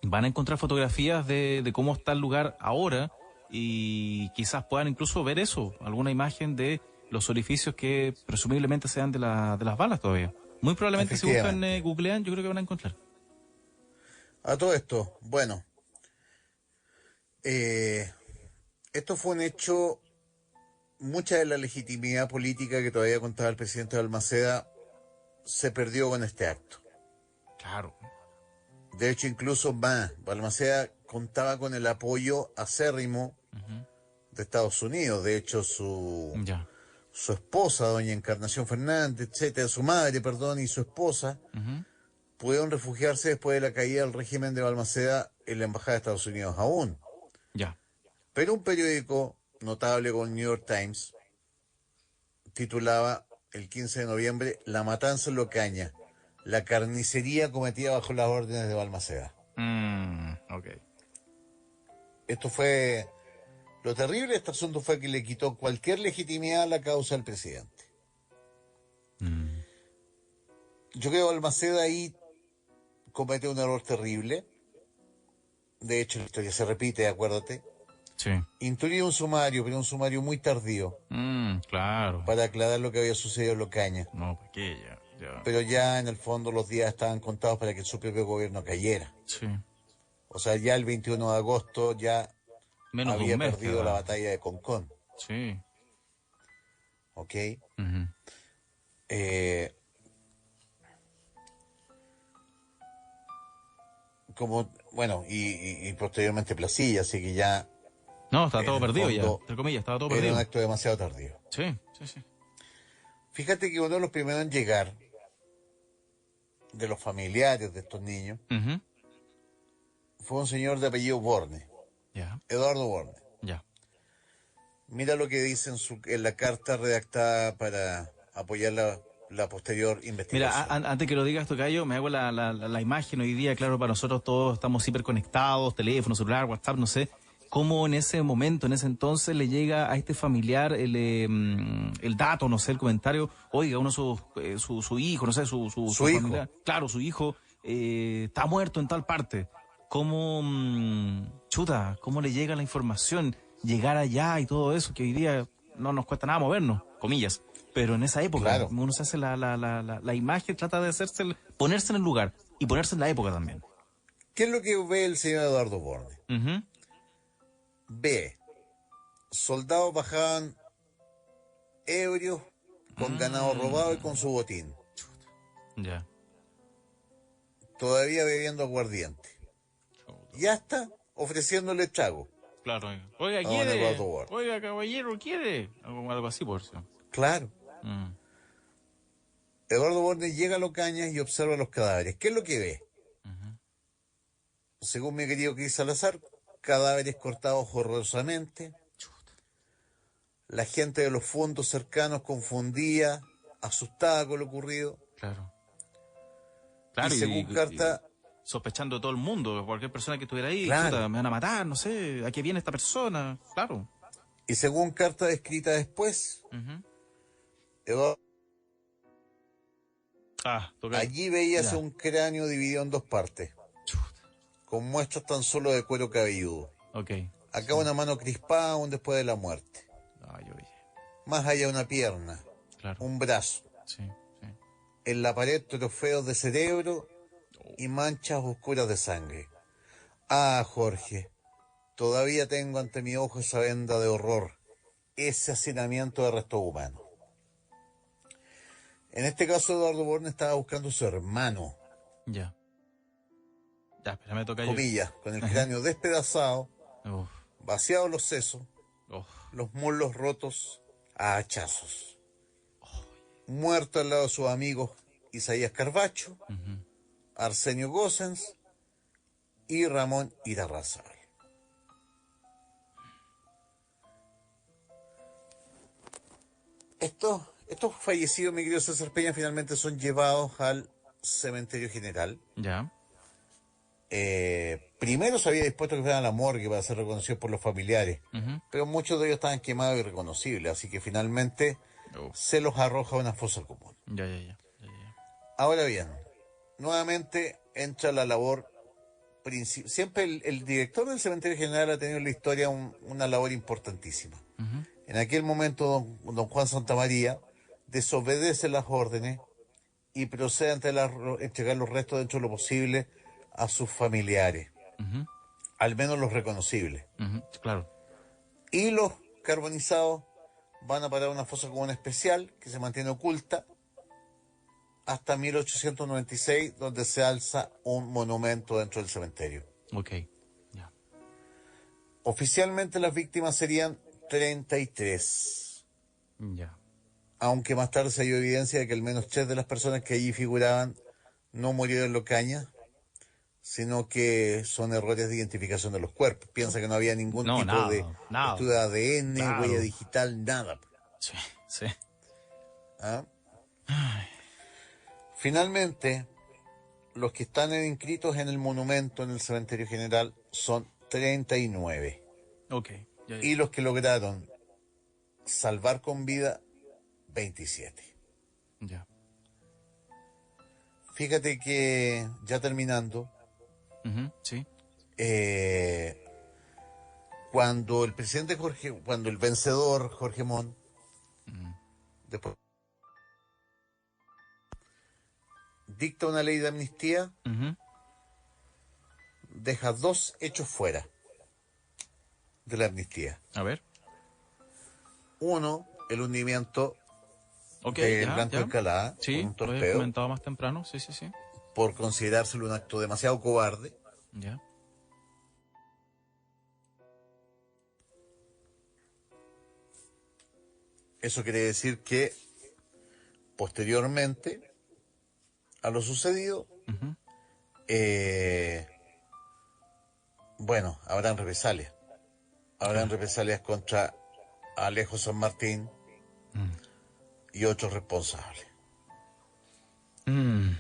van a encontrar fotografías de cómo está el lugar ahora y quizás puedan incluso ver eso, alguna imagen de los orificios que presumiblemente sean de las balas todavía. Muy probablemente si buscan, Efectivamente. googlean, yo creo que van a encontrar. A todo esto, bueno, eh, esto fue un hecho, mucha de la legitimidad política que todavía contaba el presidente Balmaceda se perdió con este acto. Claro. De hecho, incluso más, Balmaceda contaba con el apoyo acérrimo Ujú. de Estados Unidos. De hecho, Ya. su esposa, doña Encarnación Fernández, etcétera, su madre, perdón, y su esposa Ujú. pudieron refugiarse después de la caída del régimen de Balmaceda en la Embajada de Estados Unidos aún. Ya. Pero un periódico notable como el New York Times titulaba el 15 de noviembre La matanza en Locaña, la carnicería cometida bajo las órdenes de Balmaceda. Ok. Esto fue lo terrible de este asunto, fue que le quitó cualquier legitimidad a la causa del presidente. Mm. Yo creo que Balmaceda ahí comete un error terrible. De hecho, la historia se repite, acuérdate. Sí. Intuye un sumario, pero un sumario muy tardío, Claro. para aclarar lo que había sucedido en Locaña. No, ¿para qué? Ya, ya. Pero ya en el fondo los días estaban contados para que su propio gobierno cayera. Sí. O sea, ya el 21 de agosto ya Menos de un había mes perdido la queda. batalla de Concón. Sí. ¿Ok? Ujú. Eh, como, bueno, y posteriormente Placilla, así que ya No, está todo en el perdido ya. fondo Entre comillas, estaba todo era un perdido. acto demasiado tardío. Sí, sí, sí. Fíjate que uno de los primeros en llegar, de los familiares de estos niños, Ujú. fue un señor de apellido Borne, Ya, Eduardo Borne. ya. Mira lo que dice en la carta redactada para apoyar la posterior Mira, investigación. antes que lo digas, Tocayo, me hago la imagen hoy día, claro, para nosotros todos estamos hiperconectados, teléfono, celular, WhatsApp, no sé, cómo en ese momento, en ese entonces, le llega a este familiar el dato, no sé, el comentario, oiga, uno su hijo, no sé, Su su hijo, familiar, claro, su hijo está muerto en tal parte. ¿Cómo, chuta, cómo le llega la información? Llegar allá y todo eso, que hoy día no nos cuesta nada movernos, comillas. Pero en esa época, claro. uno se hace la imagen, trata de hacerse, ponerse en el lugar y ponerse en la época también. ¿Qué es lo que ve el señor Eduardo Borne? Ujú. Ve, soldados bajaban ebrios, con ganado robado y Mm, con su botín, ya. todavía bebiendo aguardiente. Y hasta ofreciéndole trago Claro. Oiga, a don Eduardo ¿quiere? Borne. Oiga, caballero, ¿quiere? Algo así, por eso. Claro. Mm, Eduardo Borne llega a Locañas y observa los cadáveres. ¿Qué es lo que ve? ujú. Según mi querido Cris Salazar, cadáveres cortados horrorosamente. La gente de los fondos cercanos confundía, asustada con lo ocurrido. Claro. Y Claro, según carta, sospechando de todo el mundo, cualquier persona que estuviera ahí, claro, chuta, me van a matar, no sé, ¿a qué viene esta persona? Claro. y según carta escrita después, Ujú. Eduardo, Toca. allí veíase Ya. un cráneo dividido en dos partes, Chuta. con muestras tan solo de cuero cabelludo. Ok. Acá Sí. una mano crispada aún después de la muerte. Ay, oye. Más allá una pierna, Claro. un brazo. Sí, sí. En la pared trofeos de cerebro y manchas oscuras de sangre. Ah, Jorge, todavía tengo ante mi ojo esa venda de horror, ese hacinamiento de restos humanos. En este caso, Eduardo Borne estaba buscando a su hermano, Ya. Ya, espérame, toca yo. comillas, con el Ajá. cráneo despedazado, Uf, vaciados los sesos, uf. los muslos rotos a hachazos. Muerto al lado de sus amigos Isaías Carvacho, Ujú. Arsenio Gossens y Ramón Irarrázaval. Estos fallecidos, mi querido César Peña, finalmente son llevados al cementerio general. Ya. Primero se había dispuesto que fueran a la morgue para ser reconocidos por los familiares, Ujú. pero muchos de ellos estaban quemados y irreconocibles, así que finalmente Uf. se los arroja a una fosa común. Ya, ya, ya. Ya, ya. Ahora bien, nuevamente entra la labor siempre el director del cementerio general ha tenido en la historia una labor importantísima. Ujú. En aquel momento, don Juan Santamaría desobedece las órdenes y procede a entregar los restos dentro de lo posible a sus familiares, Ujú. al menos los reconocibles. Ujú. Claro. Y los carbonizados van a parar a una fosa común especial que se mantiene oculta hasta 1896, donde se alza un monumento dentro del cementerio. Ok. Ya. Oficialmente las víctimas serían 33, Ya. aunque más tarde se dio evidencia de que al menos 3 de las personas que allí figuraban no murieron en Locaña, sino que son errores de identificación de los cuerpos. Piensa que no había ningún No, tipo de nada, nada. estudio de ADN, huella Claro. digital, nada. Sí, sí. ¿Ah? Finalmente, los que están inscritos en el monumento en el cementerio general son 39. Ok. Ya, ya. Y los que lograron salvar con vida, 27. Ya. Fíjate que, ya terminando, Ujú. Sí. cuando el vencedor Jorge Mon, Mm. después dicta una ley de amnistía, Ujú. deja 2 hechos fuera de la amnistía. A ver. Uno, el hundimiento Ok, del ya, Blanco ya. Alcalá por Sí, un lo habías torpeo, comentado más temprano. Sí, sí, sí. por considerárselo un acto demasiado cobarde. Ya. Eso quiere decir que posteriormente a lo sucedido, Ujú. bueno, habrán represalias. Habrán represalias contra Alejo San Martín y otros responsables. Mm.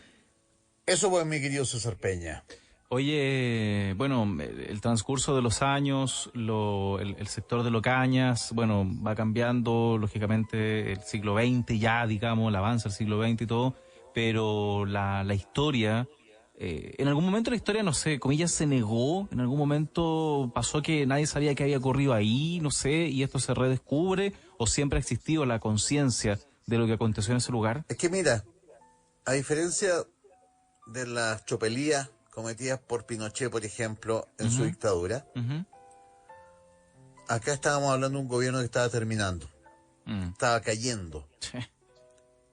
Eso pues, mi querido César Peña. Oye, bueno, el transcurso de los años, el sector de Locañas, bueno, va cambiando, lógicamente, el siglo XX ya, digamos, el avance del siglo XX y todo, pero la historia, en algún momento la historia, no sé, comillas, se negó, en algún momento pasó que nadie sabía qué había ocurrido ahí, no sé, y esto se redescubre, o siempre ha existido la conciencia de lo que aconteció en ese lugar. Es que mira, a diferencia de las tropelías cometidas por Pinochet, por ejemplo, en su Ujú, dictadura, ujú, acá estábamos hablando de un gobierno que estaba terminando, mm, estaba cayendo. sí,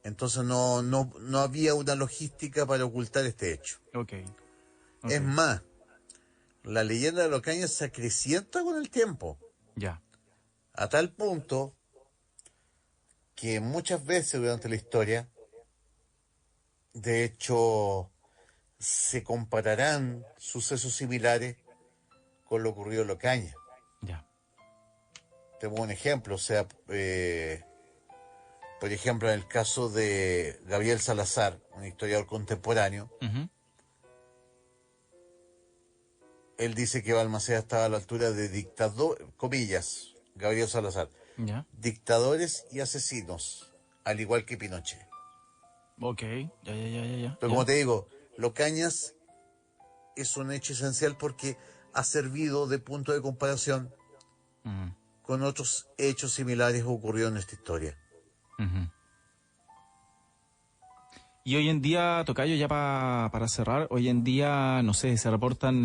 Entonces no había una logística para ocultar este hecho. ok, ok, Es más, la leyenda de Locaña se acrecienta con el tiempo, ya, a tal punto que muchas veces durante la historia, de hecho, se compararán sucesos similares con lo ocurrido en Locaña. ya. Te pongo un ejemplo, o sea, por ejemplo, en el caso de Gabriel Salazar, un historiador contemporáneo, Ujú. él dice que Balmaceda estaba a la altura de dictador, comillas, Gabriel Salazar, Ya, dictadores y asesinos, al igual que Pinochet. ok, ya, Pero como te digo, Locañas es un hecho esencial porque ha servido de punto de comparación Mm, con otros hechos similares ocurridos en esta historia. ujú. Y hoy en día, Tocayo, ya para cerrar, hoy en día, no sé, se reportan,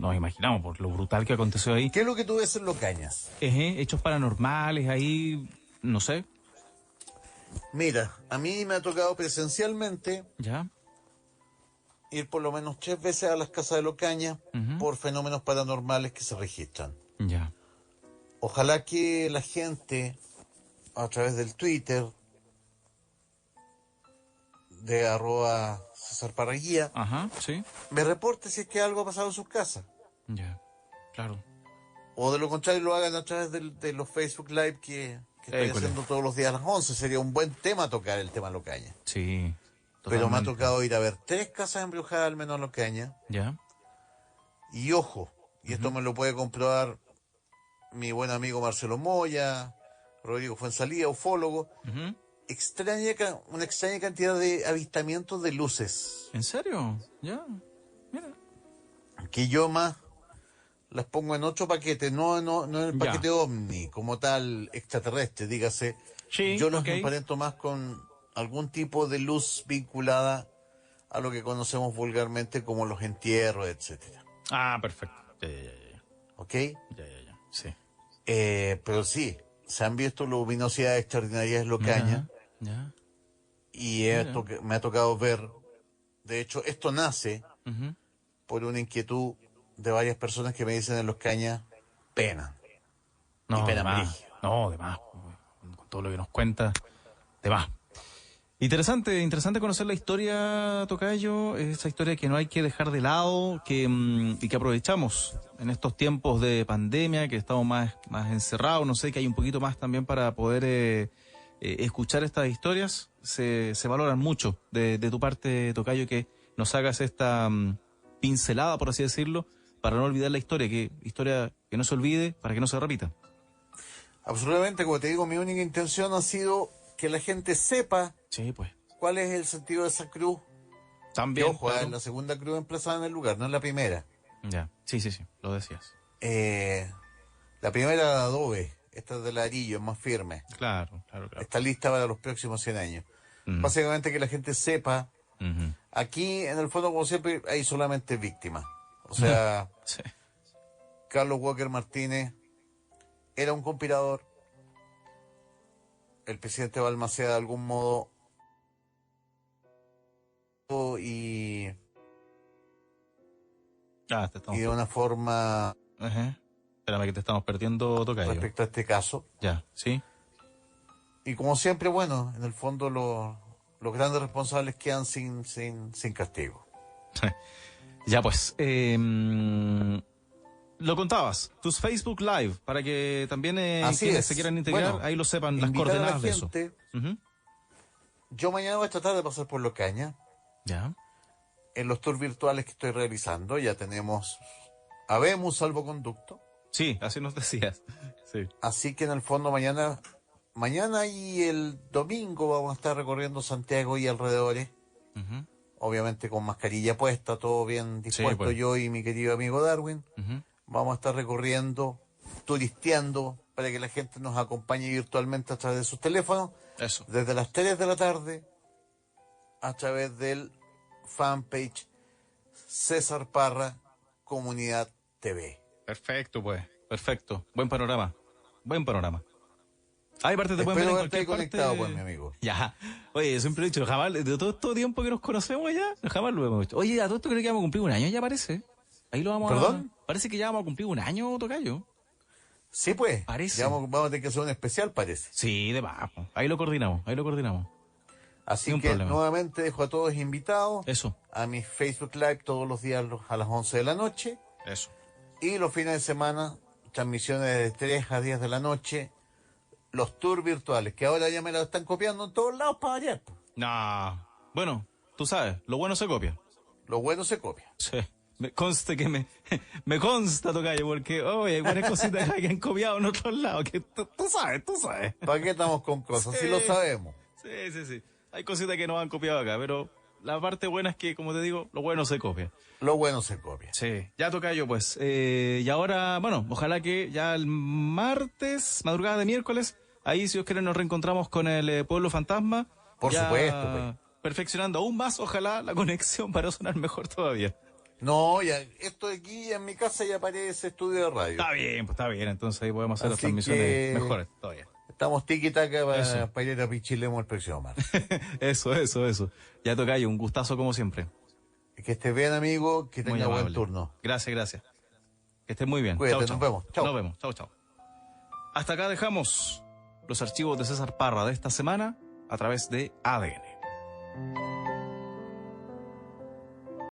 nos imaginamos por lo brutal que aconteció ahí, ¿Qué es lo que tú ves en Locañas? hechos paranormales ahí, no sé, Mira, a mí me ha tocado presencialmente ya, ir por lo menos 3 veces a las casas de Locaña Ujú. por fenómenos paranormales que se registran. Ya. Ojalá que la gente, a través del Twitter, de @CésarParraguía, Ajá, sí. me reporte si es que algo ha pasado en sus casas. Ya. Claro. O de lo contrario lo hagan a través de los Facebook Live que estoy École. haciendo todos los días a las 11. Sería un buen tema tocar el tema Locaña. Sí. Pero me ha Totalmente. tocado ir a ver 3 casas embrujadas al menos en Locaña. Ya. Y ojo, y esto Ujú. me lo puede comprobar mi buen amigo Marcelo Moya, Rodrigo Fuenzalía, ufólogo, Ujú. una extraña cantidad de avistamientos de luces, ¿En serio? Ya. Mira. que yo más las pongo en otro paquete, no en el Ya. paquete ovni, como tal extraterrestre, dígase. Sí, Yo los ok. emparento más con algún tipo de luz vinculada a lo que conocemos vulgarmente como los entierros, etcétera. Ah, perfecto. Ya, ya, ya, ya. ¿Ok? Ya, ya, ya. Sí. Pero sí, se han visto luminosidades extraordinarias en Locaña. Mira. Ya. Y Mira. esto que me ha tocado ver, de hecho, esto nace Ujú. por una inquietud de varias personas que me dicen en Los Cañas, pena, y No, de pena más. brígida. No, de más. Con todo lo que nos cuenta, de más. Interesante, interesante conocer la historia, Tocayo, esa historia que no hay que dejar de lado, y que aprovechamos en estos tiempos de pandemia, que estamos más encerrados, no sé, que hay un poquito más también para poder escuchar estas historias, se valoran mucho de tu parte, Tocayo, que nos hagas esta pincelada, por así decirlo, para no olvidar la historia que no se olvide, para que no se repita. Absolutamente, como te digo, mi única intención ha sido que la gente sepa Sí, pues. cuál es el sentido de esa cruz. Que También, ojo, es claro. la segunda cruz emplazada en el lugar, no es la primera. Ya, sí, sí, sí, lo decías. La primera era de adobe, esta es de ladrillo, es más firme. Claro, claro, claro. Está lista para los próximos 100 años. Ujú, Básicamente que la gente sepa, ujú. aquí en el fondo como siempre hay solamente víctimas. O sea, Sí. Carlos Walker Martínez era un conspirador. El presidente Balmaceda de algún modo y, Ah, te y estamos de una forma Ajá. Espérame que te estamos perdiendo, Tocayo. respecto a este caso. Ya, ¿sí? Y como siempre, bueno, en el fondo los grandes responsables quedan sin castigo. Ya pues, lo contabas, tus Facebook Live, para que también Así quienes es. se quieran integrar, Bueno, ahí lo sepan, las invitar a la coordenadas de eso. gente. Ujú. Yo mañana voy a tratar de pasar por Locaña Ya. en los tours virtuales que estoy realizando. Ya habemos salvoconducto. Sí, así nos decías. Sí. Así que en el fondo mañana y el domingo vamos a estar recorriendo Santiago y alrededores. Ujú, Obviamente con mascarilla puesta, todo bien dispuesto, pues. yo y mi querido amigo Darwin. Ujú. Vamos a estar recorriendo, turisteando, para que la gente nos acompañe virtualmente a través de sus teléfonos, Eso. desde las 3 de la tarde, a través del fanpage César Parra Comunidad TV. Perfecto, pues. Perfecto. Buen panorama. Buen panorama. Ahí aparte te pueden ver Espero en verte ahí cualquier conectado, parte. pues, mi amigo. Ya. Oye, siempre he dicho, jamás, de todo este tiempo que nos conocemos ya, jamás lo hemos hecho. Oye, a todo esto creo que vamos a cumplir un año ya parece. Ahí lo vamos ¿Perdón? Parece que ya vamos a cumplir un año, Tocayo. Sí, pues. Parece. Ya vamos a tener que hacer un especial, parece. Sí, de más. Po. Ahí lo coordinamos, ahí lo coordinamos. Así Ni un que problema. nuevamente dejo a todos invitados Eso, a mi Facebook Live todos los días a las 11 de la noche. eso. Y los fines de semana, transmisiones de 3 a 10 de la noche. Los tours virtuales, que ahora ya me la están copiando en todos lados para allá. No. Bueno, tú sabes, lo bueno se copia. Lo bueno se copia. Sí. Me consta que me consta, Tocayo, porque, oye, hay buenas cositas que han copiado en otros lados, que tú sabes, tú sabes. ¿Para qué estamos con cosas? Sí. Si lo sabemos. Sí, sí, sí. Hay cositas que nos han copiado acá, pero la parte buena es que, como te digo, lo bueno se copia. Lo bueno se copia. Sí. Ya Tocayo, pues. Y ahora, bueno, ojalá que ya el martes, madrugada de miércoles, ahí, si Dios quiere, nos reencontramos con el Pueblo Fantasma. Por Ya supuesto, pues. perfeccionando aún más, ojalá, la conexión para sonar mejor todavía. No, ya, esto de aquí en mi casa ya parece estudio de radio. Está bien, pues está bien. Entonces ahí podemos hacer las Así transmisiones que- mejores todavía. Estamos tiki-taka Eso. para ir a Pichilemu el próximo martes. Eso. Ya Tocayo, un gustazo como siempre. Que estés bien, amigo, que Muy tenga buen amable. turno. Gracias, gracias. Que estés muy bien. Cuídate, Chau, nos chau. vemos. Chau. Nos vemos. Chau, chau. Hasta acá dejamos los archivos de César Parra de esta semana a través de ADN.